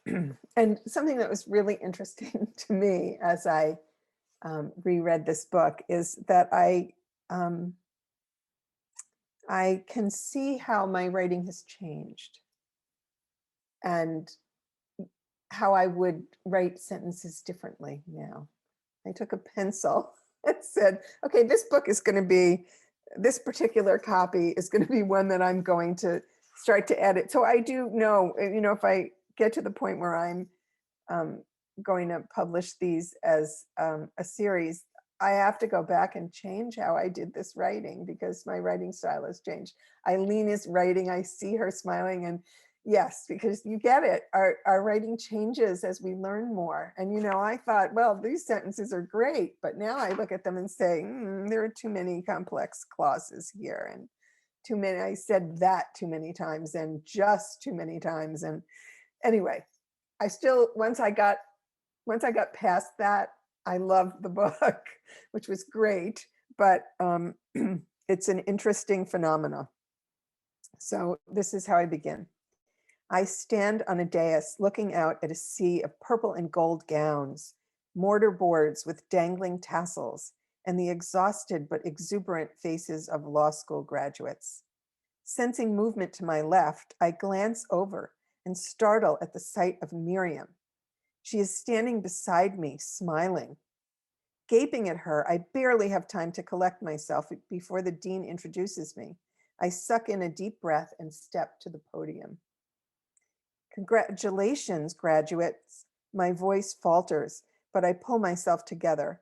And something that was really interesting to me as I reread this book is that I can see how my writing has changed and how I would write sentences differently now. I took a pencil and said, okay, this book is going to be, this particular copy is going to be one that I'm going to start to edit. So I do know, if I get to the point where I'm um, going to publish these as a series, I have to go back and change how I did this writing because my writing style has changed. Eileen is writing, I see her smiling, and yes, because you get it. Our writing changes as we learn more. And, I thought, well, these sentences are great, but now I look at them and say, there are too many complex clauses here. And too many, I said that too many times and just too many times. And anyway, I still, once I got past that, I loved the book, which was great, but it's an interesting phenomena. So this is how I begin. I stand on a dais looking out at a sea of purple and gold gowns, mortar boards with dangling tassels, and the exhausted but exuberant faces of law school graduates. Sensing movement to my left, I glance over and startle at the sight of Miriam. She is standing beside me, smiling. Gaping at her, I barely have time to collect myself before the dean introduces me. I suck in a deep breath and step to the podium. Congratulations, graduates. My voice falters, but I pull myself together.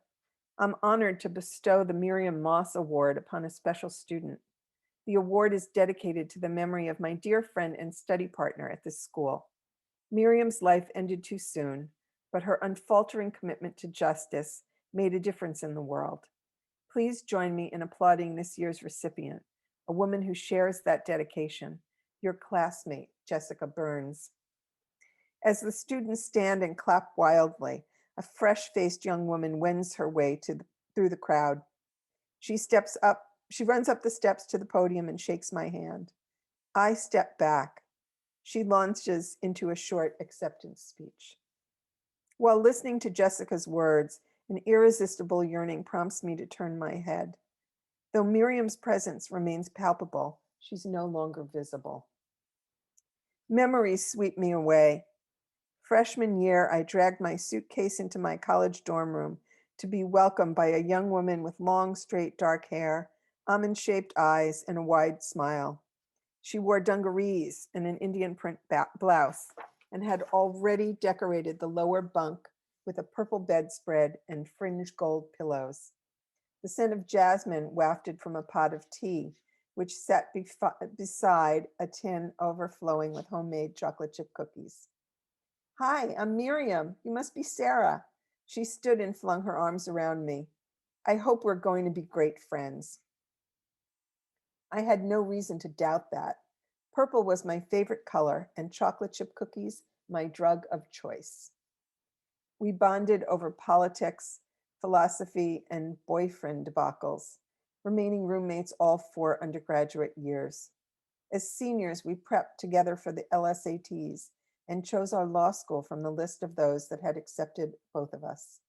I'm honored to bestow the Miriam Moss Award upon a special student. The award is dedicated to the memory of my dear friend and study partner at this school. Miriam's life ended too soon, but her unfaltering commitment to justice made a difference in the world. Please join me in applauding this year's recipient, a woman who shares that dedication, your classmate, Jessica Burns. As the students stand and clap wildly, a fresh-faced young woman wends her way through the crowd. She runs up the steps to the podium and shakes my hand. I step back. She launches into a short acceptance speech. While listening to Jessica's words, an irresistible yearning prompts me to turn my head. Though Miriam's presence remains palpable, she's no longer visible. Memories sweep me away. Freshman year, I dragged my suitcase into my college dorm room to be welcomed by a young woman with long, straight, dark hair, almond-shaped eyes, and a wide smile. She wore dungarees and an Indian print blouse and had already decorated the lower bunk with a purple bedspread and fringed gold pillows. The scent of jasmine wafted from a pot of tea, which sat beside a tin overflowing with homemade chocolate chip cookies. Hi, I'm Miriam. You must be Sarah. She stood and flung her arms around me. I hope we're going to be great friends. I had no reason to doubt that. Purple was my favorite color and chocolate chip cookies my drug of choice. We bonded over politics, philosophy, and boyfriend debacles, remaining roommates all 4 undergraduate years. As seniors, we prepped together for the LSATs and chose our law school from the list of those that had accepted both of us.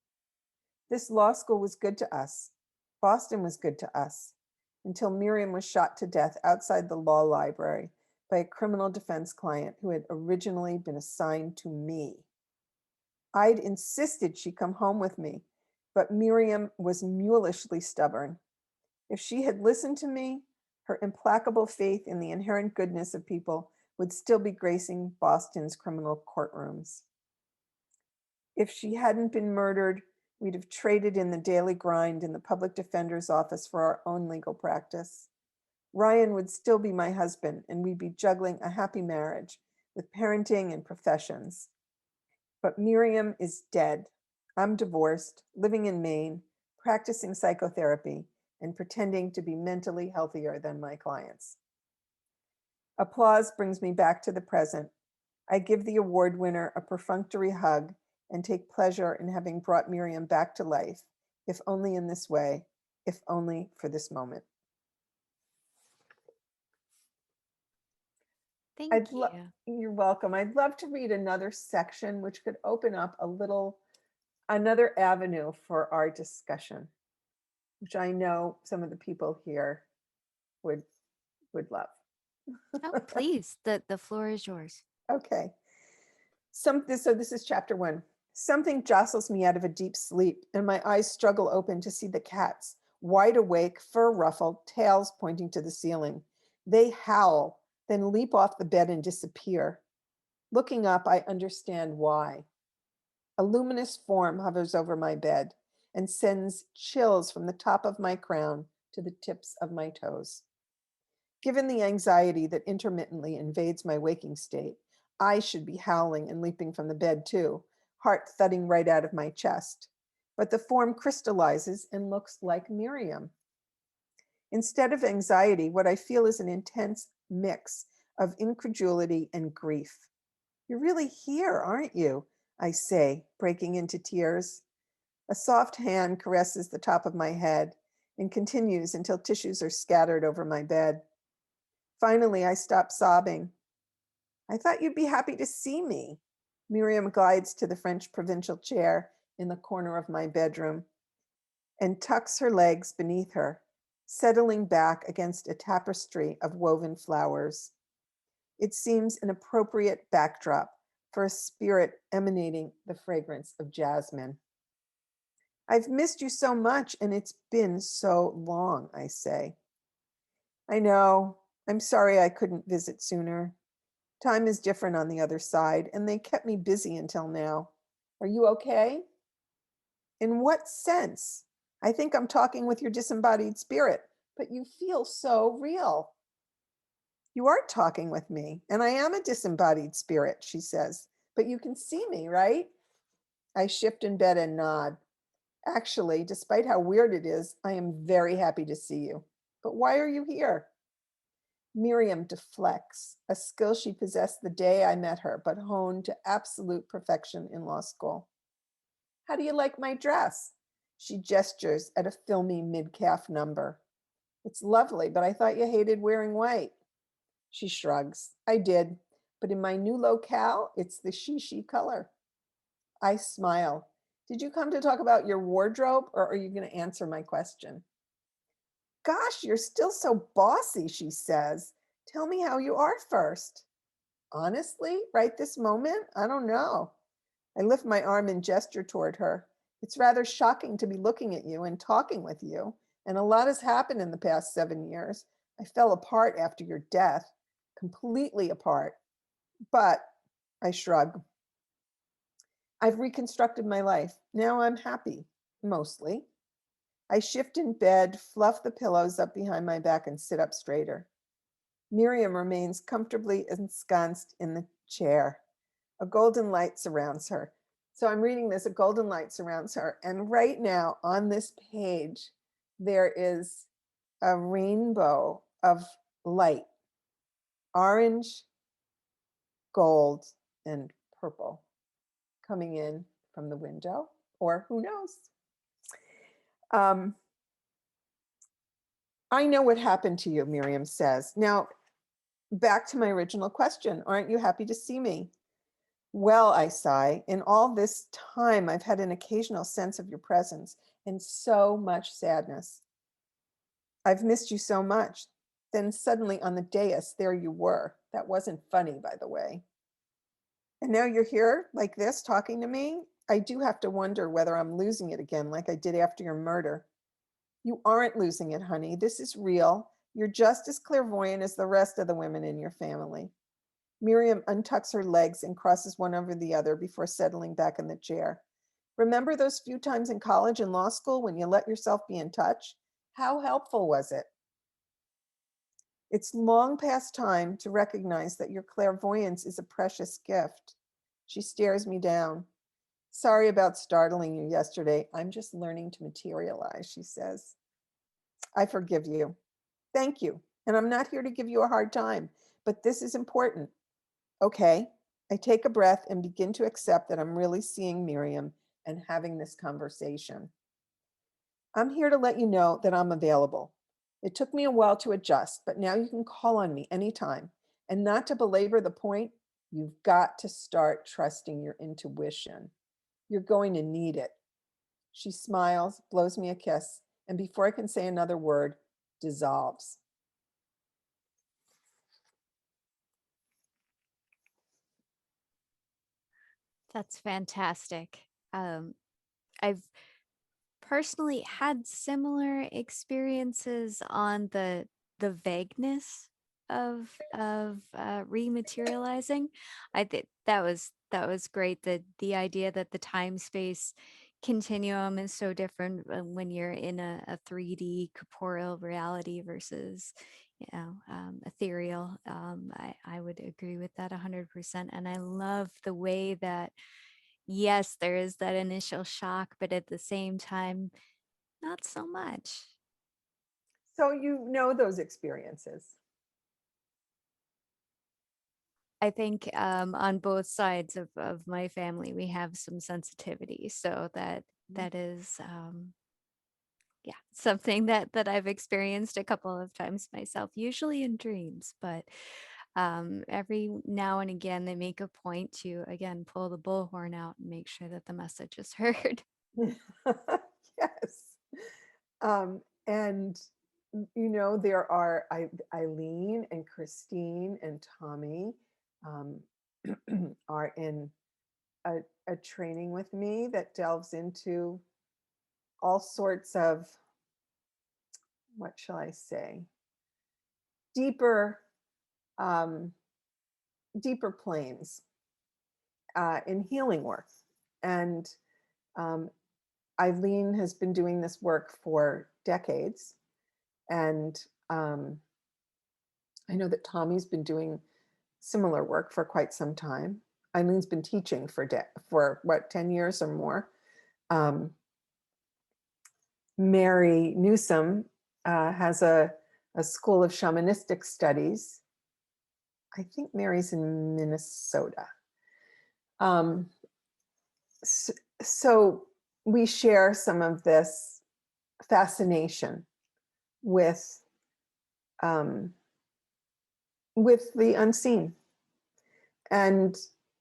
This law school was good to us. Boston was good to us, until Miriam was shot to death outside the law library by a criminal defense client who had originally been assigned to me. I'd insisted she come home with me, but Miriam was mulishly stubborn. If she had listened to me, her implacable faith in the inherent goodness of people would still be gracing Boston's criminal courtrooms. If she hadn't been murdered, we'd have traded in the daily grind in the public defender's office for our own legal practice. Ryan would still be my husband, and we'd be juggling a happy marriage with parenting and professions. But Miriam is dead. I'm divorced, living in Maine, practicing psychotherapy, and pretending to be mentally healthier than my clients. Applause brings me back to the present. I give the award winner a perfunctory hug and take pleasure in having brought Miriam back to life, if only in this way, if only for this moment. Thank you. You're welcome. I'd love to read another section which could open up a little Another avenue for our discussion, which I know some of the people here would would love. Oh, please, the floor is yours. Okay. So this is chapter 1. Something jostles me out of a deep sleep, and my eyes struggle open to see the cats, wide awake, fur ruffled, tails pointing to the ceiling. They howl, then leap off the bed and disappear. Looking up, I understand why. A luminous form hovers over my bed and sends chills from the top of my crown to the tips of my toes. Given the anxiety that intermittently invades my waking state, I should be howling and leaping from the bed too, heart thudding right out of my chest. But the form crystallizes and looks like Miriam. Instead of anxiety, what I feel is an intense mix of incredulity and grief. You're really here, aren't you? I say, breaking into tears. A soft hand caresses the top of my head and continues until tissues are scattered over my bed. Finally, I stop sobbing. I thought you'd be happy to see me. Miriam glides to the French provincial chair in the corner of my bedroom and tucks her legs beneath her, settling back against a tapestry of woven flowers. It seems an appropriate backdrop for a spirit emanating the fragrance of jasmine. I've missed you so much, and it's been so long, I say. I know. I'm sorry I couldn't visit sooner. Time is different on the other side, and they kept me busy until now. Are you okay? In what sense? I think I'm talking with your disembodied spirit, but you feel so real. You are talking with me, and I am a disembodied spirit, she says, but you can see me, right? I shift in bed and nod. Actually, despite how weird it is, I am very happy to see you. But why are you here? Miriam deflects, a skill she possessed the day I met her, but honed to absolute perfection in law school. How do you like my dress? She gestures at a filmy mid-calf number. It's lovely, but I thought you hated wearing white. She shrugs. I did, but in my new locale, it's the she color. I smile. Did you come to talk about your wardrobe, or are you going to answer my question? Gosh, you're still so bossy, she says. Tell me how you are first. Honestly, right this moment, I don't know. I lift my arm and gesture toward her. It's rather shocking to be looking at you and talking with you, and a lot has happened in the past 7 years. I fell apart after your death, completely apart. But I shrug. I've reconstructed my life. Now I'm happy, mostly. I shift in bed, fluff the pillows up behind my back, and sit up straighter. Miriam remains comfortably ensconced in the chair. A golden light surrounds her. So I'm reading this, a golden light surrounds her. And right now on this page, there is a rainbow of light, orange, gold, and purple coming in from the window, or who knows? Um, I know what happened to you, Miriam says. Now, back to my original question. Aren't you happy to see me? Well, I sigh, in all this time, I've had an occasional sense of your presence and so much sadness. I've missed you so much. Then suddenly on the dais, there you were. That wasn't funny, by the way. And now you're here like this talking to me. I do have to wonder whether I'm losing it again like I did after your murder. You aren't losing it, honey. This is real. You're just as clairvoyant as the rest of the women in your family. Miriam untucks her legs and crosses one over the other before settling back in the chair. Remember those few times in college and law school when you let yourself be in touch? How helpful was it? It's long past time to recognize that your clairvoyance is a precious gift. She stares me down. Sorry about startling you yesterday. I'm just learning to materialize, she says. I forgive you. Thank you. And I'm not here to give you a hard time, but this is important. Okay. I take a breath and begin to accept that I'm really seeing Miriam and having this conversation. I'm here to let you know that I'm available. It took me a while to adjust, but now you can call on me anytime. And not to belabor the point, you've got to start trusting your intuition. You're going to need it. She smiles, blows me a kiss, and before I can say another word, dissolves. That's fantastic. I've personally had similar experiences on the vagueness of rematerializing. I think that was great. The idea that the time space continuum is so different when you're in a 3D corporeal reality versus ethereal. I would agree with that 100%. And I love the way that yes, there is that initial shock, but at the same time, not so much. So you know those experiences. I think on both sides of my family, we have some sensitivity. So that is yeah, something that I've experienced a couple of times myself, usually in dreams, but every now and again they make a point to again pull the bullhorn out and make sure that the message is heard. Yes. And there are Eileen and Christine and Tommy um, are in a training with me that delves into all sorts of, what shall I say, deeper, um, deeper planes in healing work. And um, Eileen has been doing this work for decades. And I know that Tommy's been doing similar work for quite some time. Eileen's been teaching for what, 10 years or more. Um, Mary Newsom has a school of shamanistic studies. I think Mary's in Minnesota. Um, so we share some of this fascination with um, with the unseen. And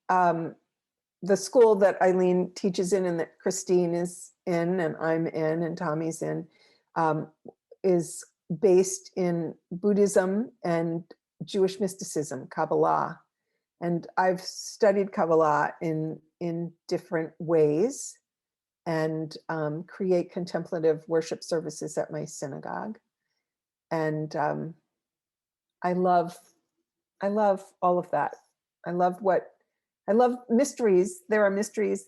the school that Eileen teaches in and that Christine is in and I'm in and Tommy's in is based in Buddhism and Jewish mysticism, Kabbalah. And I've studied Kabbalah in different ways and create contemplative worship services at my synagogue. And I love all of that. I love mysteries. There are mysteries.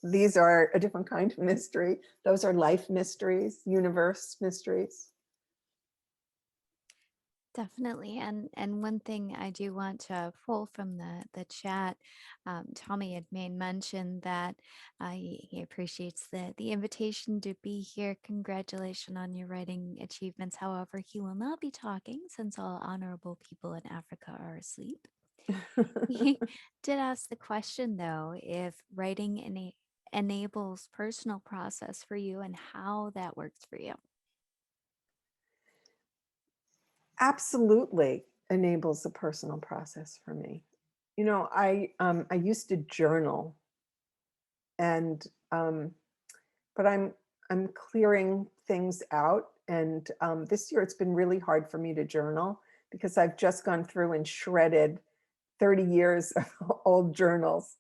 These are a different kind of mystery. Those are life mysteries, universe mysteries. Definitely. And one thing I do want to pull from the chat, Tommy had made mention that he appreciates the invitation to be here. Congratulations on your writing achievements. However, he will not be talking since all honorable people in Africa are asleep. He did ask the question though, if writing enables personal process for you and how that works for you. Absolutely enables a personal process for me. I used to journal, and but I'm clearing things out. And this year it's been really hard for me to journal because I've just gone through and shredded 30 years of old journals,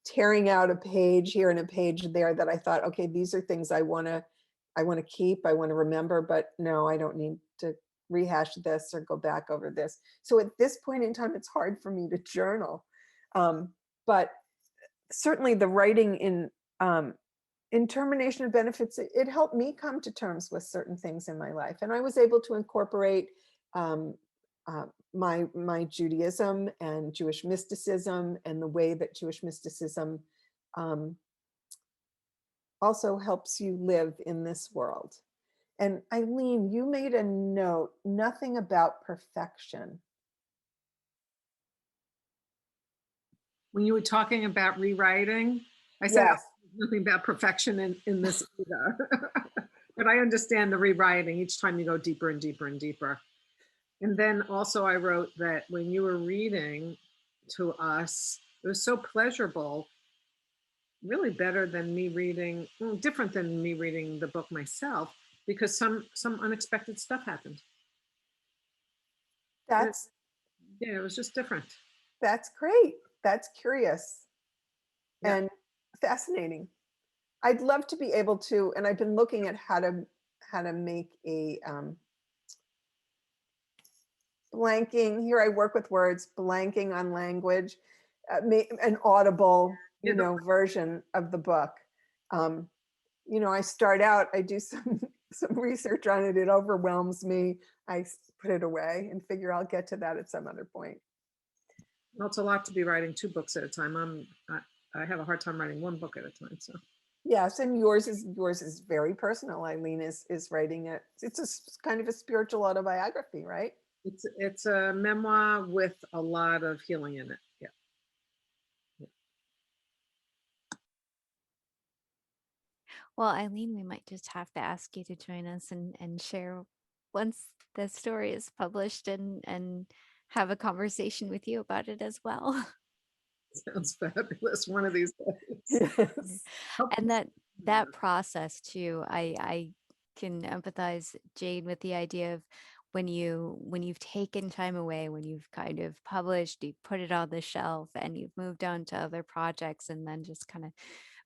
tearing out a page here and a page there that I thought, okay, these are things I want to keep, I want to remember, but no, I don't need to rehash this or go back over this. So at this point in time, it's hard for me to journal. But certainly the writing in Termination of Benefits, it helped me come to terms with certain things in my life. And I was able to incorporate um, my Judaism and Jewish mysticism and the way that Jewish mysticism um, also helps you live in this world. And Eileen, you made a note, nothing about perfection. When you were talking about rewriting, I said Yes. nothing about perfection in this either. But I understand the rewriting each time you go deeper and deeper and deeper. And then also I wrote that when you were reading to us, it was so pleasurable really better than me reading, well, different than me reading the book myself, because some unexpected stuff happened. That's Yeah, it was just different. that's great. That's curious Yeah. and fascinating. I'd love to be able to, and I've been looking at how to make a blanking. Here I work with words, blanking on language, an audible, Yeah, version of the book. Um, I start out, I do some research on it. It overwhelms me. I put it away and figure I'll get to that at some other point. well, it's a lot to be writing 2 books at a time. I have a hard time writing 1 book at a time. So Yes, and yours is very personal. Eileen is writing it. It's kind of a spiritual autobiography, right? it's a memoir with a lot of healing in it. Yeah. Well, Eileen, we might just have to ask you to join us and share once the story is published and have a conversation with you about it as well. Sounds fabulous. One of these days. Yes. And that process too, I can empathize, Jane, with the idea of when you've taken time away, when you've kind of published, you've put it on the shelf and you've moved on to other projects, and then just kind of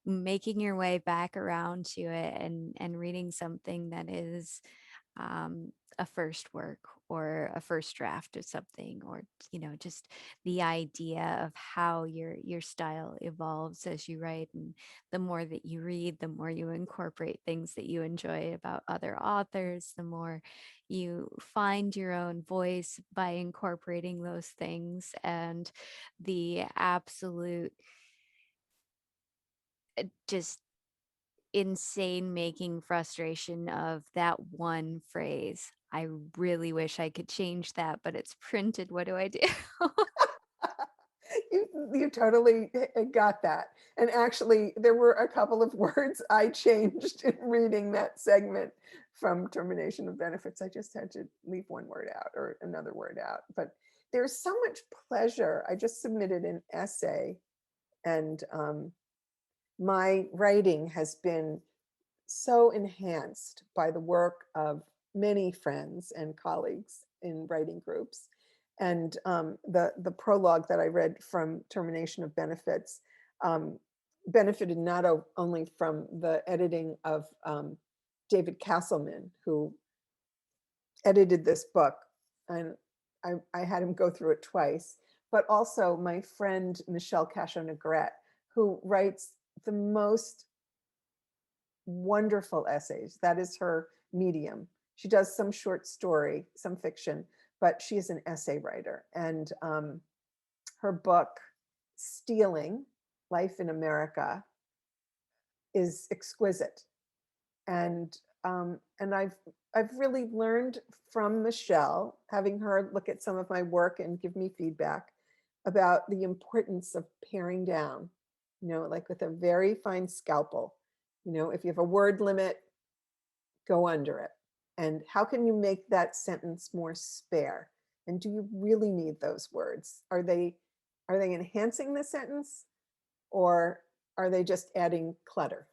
making your way back around to it and reading something that is a first work or a first draft of something, or just the idea of how your style evolves as you write, and the more that you read, the more you incorporate things that you enjoy about other authors, the more you find your own voice by incorporating those things, and the absolute just insane making frustration of that one phrase. I really wish I could change that, but it's printed. What do I do? You totally got that. And actually, there were a couple of words I changed in reading that segment from Termination of Benefits. I just had to leave one word out or another word out. But there's so much pleasure. I just submitted an essay, and my writing has been so enhanced by the work of many friends and colleagues in writing groups. And the prologue that I read from Termination of Benefits benefited not only from the editing of David Castleman, who edited this book, and I had him go through it twice, but also my friend Michelle Cachot-Negrete, who writes the most wonderful essays. That is her medium. She does some short story, some fiction, but she is an essay writer. And her book, Stealing: Life in America, is exquisite. And I've really learned from Michelle, having her look at some of my work and give me feedback about the importance of paring down, like with a very fine scalpel. If you have a word limit, go under it. And how can you make that sentence more spare? And do you really need those words? Are they enhancing the sentence, or are they just adding clutter?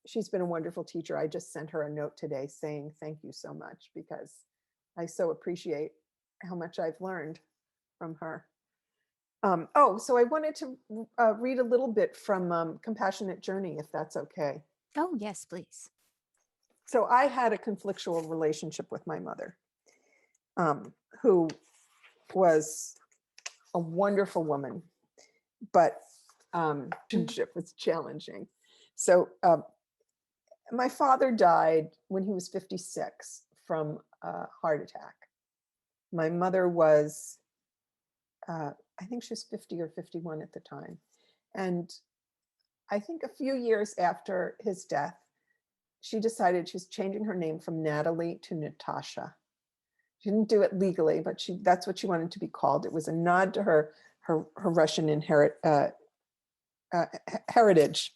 She's been a wonderful teacher. I just sent her a note today saying thank you so much, because I so appreciate how much I've learned from her. So I wanted to read a little bit from Compassionate Journey, if that's okay. Oh, yes, please. So I had a conflictual relationship with my mother, who was a wonderful woman, but relationship was challenging. So my father died when he was 56 from a heart attack. My mother was, I think she was 50 or 51 at the time. And I think a few years after his death, she decided she was changing her name from Natalie to Natasha. She didn't do it legally, but that's what she wanted to be called. It was a nod to her Russian heritage.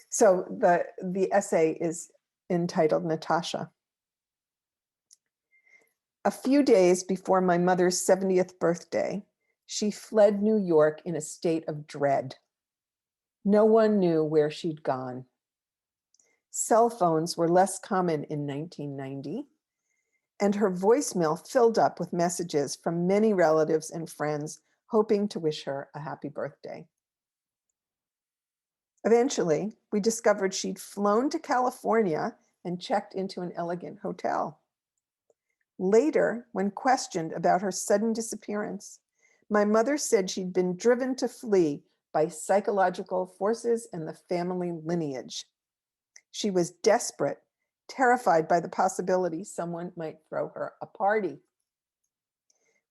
So the essay is entitled Natasha. A few days before my mother's 70th birthday, she fled New York in a state of dread. No one knew where she'd gone. Cell phones were less common in 1990, and her voicemail filled up with messages from many relatives and friends hoping to wish her a happy birthday. Eventually, we discovered she'd flown to California and checked into an elegant hotel. Later, when questioned about her sudden disappearance, my mother said she'd been driven to flee by psychological forces and the family lineage. She was desperate, terrified by the possibility someone might throw her a party.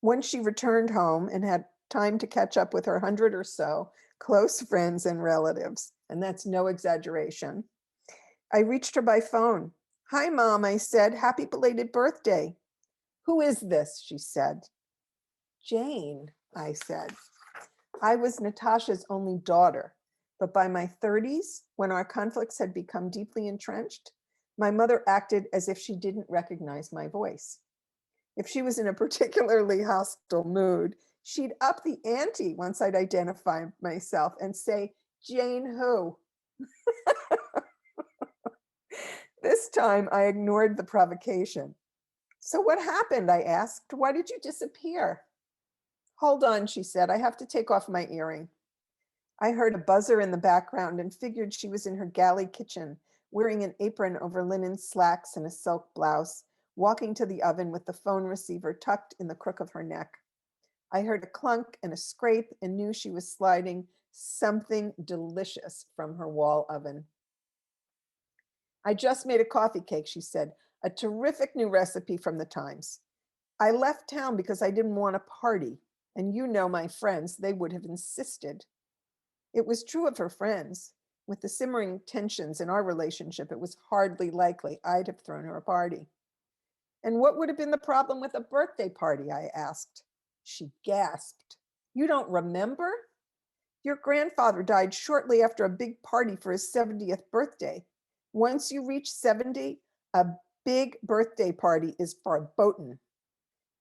Once she returned home and had time to catch up with her 100 or so close friends and relatives, and that's no exaggeration, I reached her by phone. "Hi, Mom," I said. "Happy belated birthday." "Who is this?" she said. "Jane," I said. I was Natasha's only daughter, but by my 30s, when our conflicts had become deeply entrenched, my mother acted as if she didn't recognize my voice. If she was in a particularly hostile mood, she'd up the ante once I'd identify myself and say, "Jane who?" This time I ignored the provocation. "So what happened?" I asked. "Why did you disappear?" "Hold on," she said. "I have to take off my earring." I heard a buzzer in the background and figured she was in her galley kitchen, wearing an apron over linen slacks and a silk blouse, walking to the oven with the phone receiver tucked in the crook of her neck. I heard a clunk and a scrape and knew she was sliding something delicious from her wall oven. "I just made a coffee cake," she said, "a terrific new recipe from the Times. I left town because I didn't want a party, and you know my friends, they would have insisted." It was true of her friends. With the simmering tensions in our relationship, it was hardly likely I'd have thrown her a party. "And what would have been the problem with a birthday party?" I asked. She gasped. "You don't remember? Your grandfather died shortly after a big party for his 70th birthday. Once you reach 70, a big birthday party is verboten.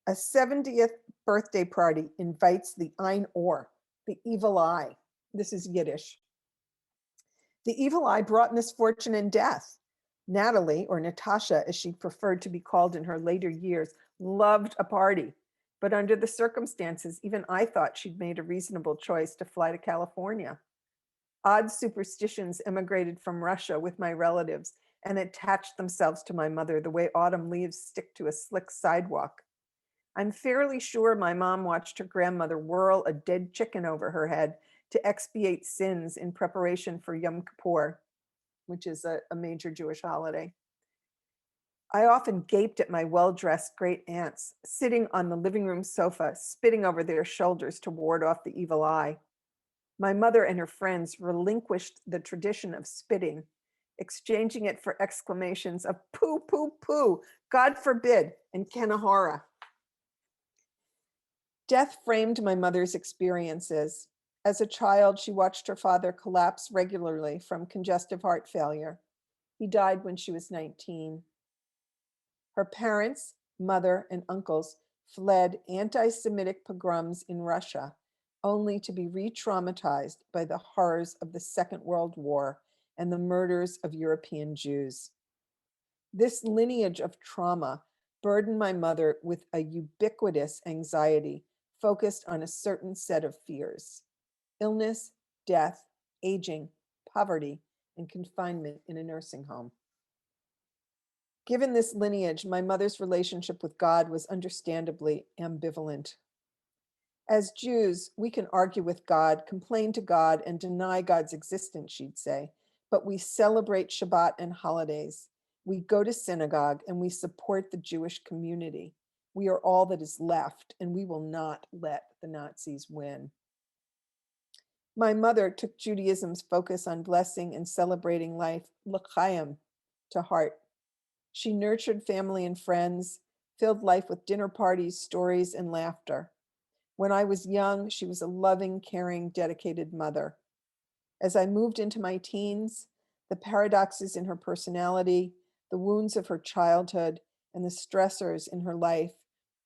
A 70th birthday party invites the Ein Ohr, the evil eye." This is Yiddish. "The evil eye brought misfortune and death." Natalie, or Natasha, as she preferred to be called in her later years, loved a party. But under the circumstances, even I thought she'd made a reasonable choice to fly to California. Odd superstitions immigrated from Russia with my relatives and attached themselves to my mother the way autumn leaves stick to a slick sidewalk. I'm fairly sure my mom watched her grandmother whirl a dead chicken over her head to expiate sins in preparation for Yom Kippur, which is a major Jewish holiday. I often gaped at my well-dressed great aunts sitting on the living room sofa, spitting over their shoulders to ward off the evil eye. My mother and her friends relinquished the tradition of spitting, exchanging it for exclamations of "poo, poo, poo, God forbid," and "Kenahara." Death framed my mother's experiences. As a child, she watched her father collapse regularly from congestive heart failure. He died when she was 19. Her parents, mother, and uncles fled anti-Semitic pogroms in Russia, only to be re-traumatized by the horrors of the Second World War and the murders of European Jews. This lineage of trauma burdened my mother with a ubiquitous anxiety focused on a certain set of fears: illness, death, aging, poverty, and confinement in a nursing home. Given this lineage, my mother's relationship with God was understandably ambivalent. As Jews, we can argue with God, complain to God, and deny God's existence, she'd say, but we celebrate Shabbat and holidays. We go to synagogue and we support the Jewish community. We are all that is left, and we will not let the Nazis win. My mother took Judaism's focus on blessing and celebrating life, l'chaim, to heart. She nurtured family and friends, filled life with dinner parties, stories, and laughter. When I was young, she was a loving, caring, dedicated mother. As I moved into my teens, the paradoxes in her personality, the wounds of her childhood, and the stressors in her life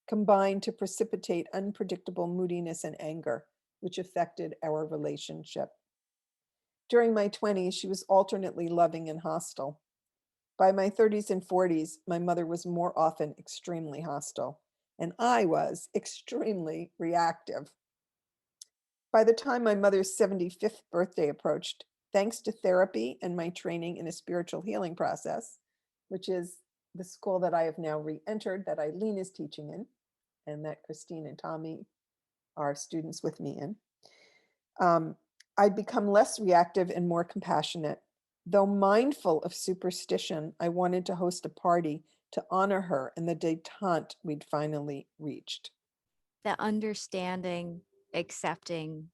combined to precipitate unpredictable moodiness and anger, which affected our relationship. During my 20s, she was alternately loving and hostile. By my 30s and 40s, my mother was more often extremely hostile, and I was extremely reactive. By the time my mother's 75th birthday approached, thanks to therapy and my training in a spiritual healing process, which is the school that I have now re-entered, that Eileen is teaching in, and that Christine and Tommy are students with me in, I'd become less reactive and more compassionate. Though mindful of superstition, I wanted to host a party to honor her and the detente we'd finally reached. The understanding, accepting,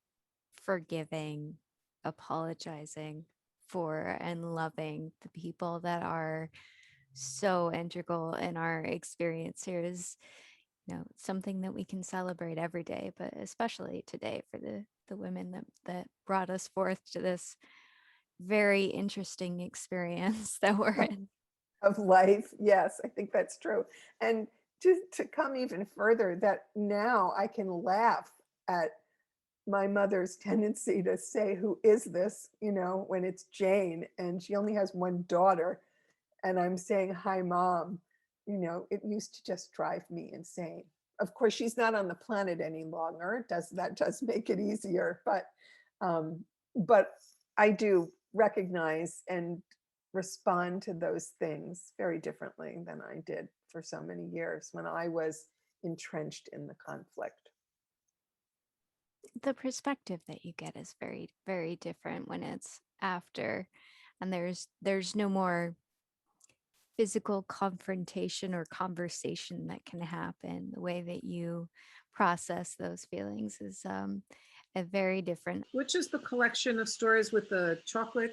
forgiving, apologizing for, and loving the people that are so integral in our experience here is, something that we can celebrate every day, but especially today for the women that brought us forth to this very interesting experience that we're in. Of life. Yes, I think that's true. And to come even further, that now I can laugh at my mother's tendency to say, "Who is this?" When it's Jane and she only has one daughter, and I'm saying, "Hi, Mom." It used to just drive me insane. Of course, she's not on the planet any longer. That does make it easier, but I do recognize and respond to those things very differently than I did for so many years when I was entrenched in the conflict. The perspective that you get is very, very different when it's after, and there's no more physical confrontation or conversation that can happen. The way that you process those feelings is a very different. Which is the collection of stories with the chocolate,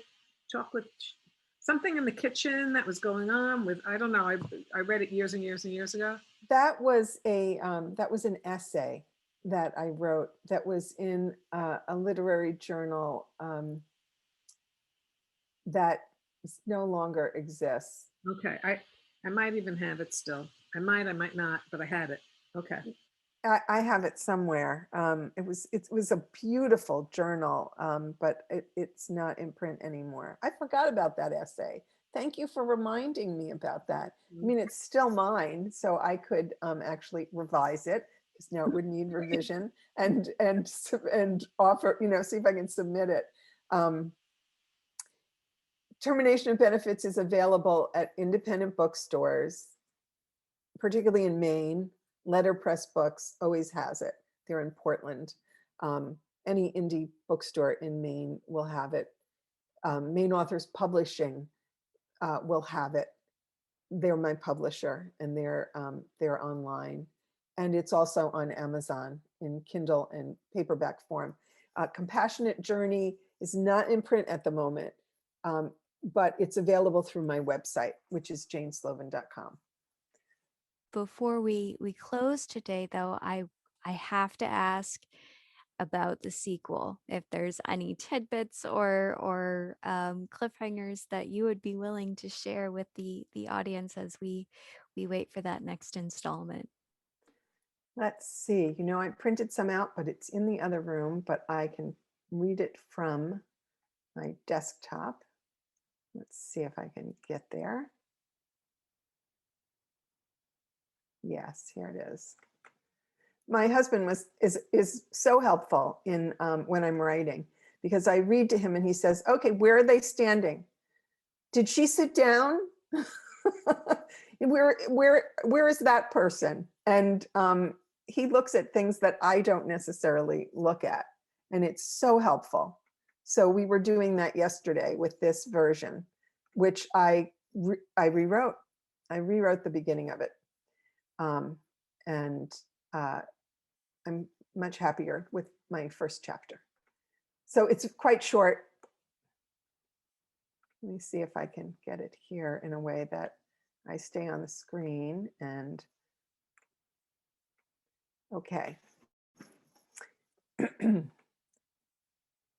something in the kitchen that was going on with, I don't know, I read it years and years and years ago. That was an essay that I wrote that was in a literary journal that no longer exists. Okay, I might even have it still. I might not, but I had it. Okay. I have it somewhere. It was a beautiful journal, but it's not in print anymore. I forgot about that essay. Thank you for reminding me about that. I mean, it's still mine, so I could actually revise it, because now it would need revision, and offer, see if I can submit it. Termination of Benefits is available at independent bookstores, particularly in Maine. Letterpress Books always has it. They're in Portland. Any indie bookstore in Maine will have it. Maine Authors Publishing will have it. They're my publisher, and they're online. And it's also on Amazon in Kindle and paperback form. Compassionate Journey is not in print at the moment, but it's available through my website, which is janesloven.com. Before we close today, though, I have to ask about the sequel. If there's any tidbits or cliffhangers that you would be willing to share with the audience as we wait for that next installment. Let's see. I printed some out, but it's in the other room, but I can read it from my desktop. Let's see if I can get there. Yes, here it is. My husband is so helpful in when I'm writing, because I read to him and he says, "Okay, where are they standing? Did she sit down? Where is that person?" And he looks at things that I don't necessarily look at, and it's so helpful. So we were doing that yesterday with this version, which I rewrote. I rewrote the beginning of it, and I'm much happier with my first chapter. So it's quite short. Let me see if I can get it here in a way that I stay on the screen. And okay.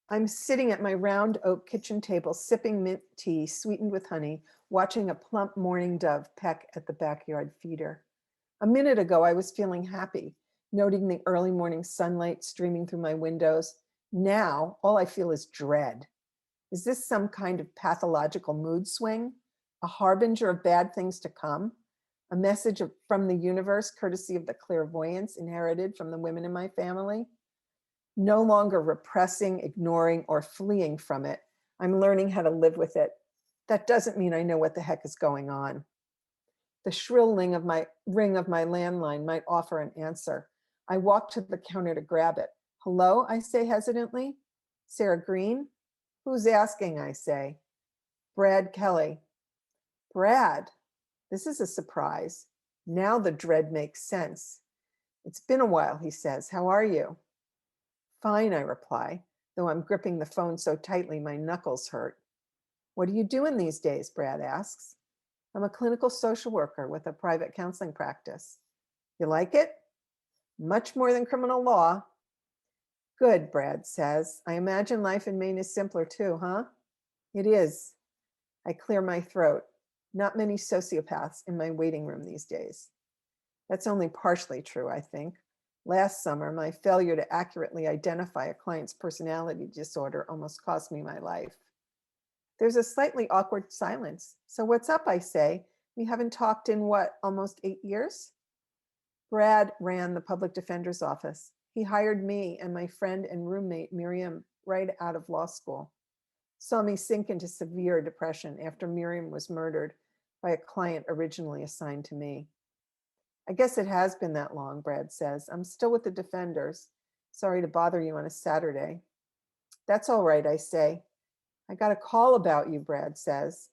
I'm sitting at my round oak kitchen table, sipping mint tea sweetened with honey, watching a plump mourning dove peck at the backyard feeder. A minute ago, I was feeling happy, noting the early morning sunlight streaming through my windows. Now, all I feel is dread. Is this some kind of pathological mood swing? A harbinger of bad things to come? A message from the universe, courtesy of the clairvoyance inherited from the women in my family? No longer repressing, ignoring, or fleeing from it. I'm learning how to live with it. That doesn't mean I know what the heck is going on. The shrill ring of my landline might offer an answer. I walk to the counter to grab it. Hello, I say hesitantly. Sarah Green? Who's asking, I say. Brad Kelly. Brad, this is a surprise. Now the dread makes sense. It's been a while, he says. How are you? Fine, I reply, though I'm gripping the phone so tightly my knuckles hurt. What are you doing these days? Brad asks. I'm a clinical social worker with a private counseling practice. You like it? Much more than criminal law. Good, Brad says. I imagine life in Maine is simpler too, huh? It is. I clear my throat. Not many sociopaths in my waiting room these days. That's only partially true, I think. Last summer, my failure to accurately identify a client's personality disorder almost cost me my life. There's a slightly awkward silence. So what's up, I say? We haven't talked in what, almost 8 years? Brad ran the public defender's office. He hired me and my friend and roommate Miriam right out of law school. Saw me sink into severe depression after Miriam was murdered by a client originally assigned to me. I guess it has been that long, Brad says. I'm still with the defenders. Sorry to bother you on a Saturday. That's all right, I say. I got a call about you, Brad says.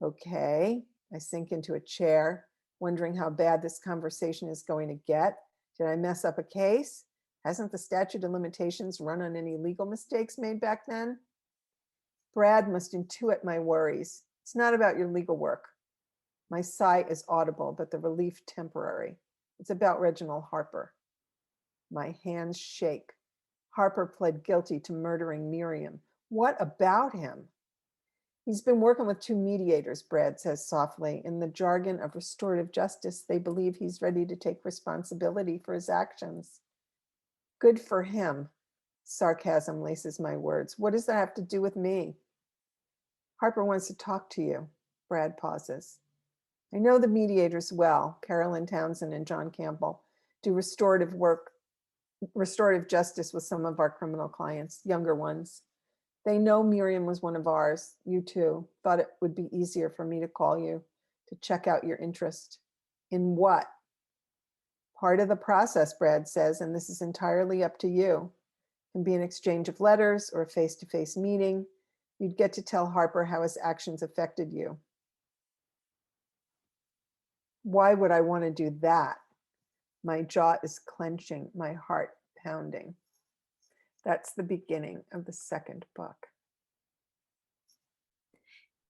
Okay. I sink into a chair, wondering how bad this conversation is going to get. Did I mess up a case? Hasn't the statute of limitations run on any legal mistakes made back then? Brad must intuit my worries. It's not about your legal work. My sigh is audible, but the relief temporary. It's about Reginald Harper. My hands shake. Harper pled guilty to murdering Miriam. What about him? He's been working with 2 mediators, Brad says softly. In the jargon of restorative justice, they believe he's ready to take responsibility for his actions. Good for him. Sarcasm laces my words. What does that have to do with me? Harper wants to talk to you. Brad pauses. I know the mediators well. Carolyn Townsend and John Campbell do restorative justice with some of our criminal clients, younger ones. They know Miriam was one of ours. You too. Thought it would be easier for me to call you to check out your interest. In what? Part of the process, Brad says, and this is entirely up to you. It can be an exchange of letters or a face-to-face meeting. You'd get to tell Harper how his actions affected you. Why would I want to do that? My jaw is clenching, my heart pounding. That's the beginning of the second book.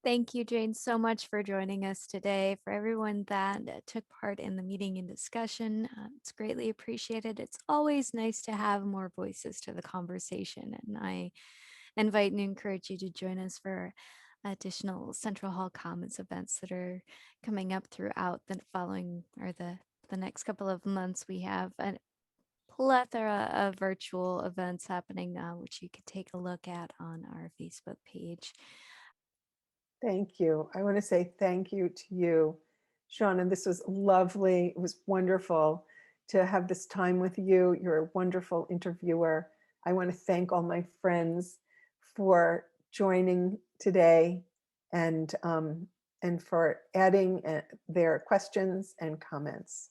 Thank you, Jane, so much for joining us today. For everyone that took part in the meeting and discussion, it's greatly appreciated. It's always nice to have more voices to the conversation, and I invite and encourage you to join us for additional Central Hall Commons events that are coming up throughout the following or the next couple of months. We have a plethora of virtual events happening, which you could take a look at on our Facebook page. Thank you. I want to say thank you to you, Shauna. This was lovely. It was wonderful to have this time with you. You're a wonderful interviewer. I want to thank all my friends for joining today and for adding their questions and comments.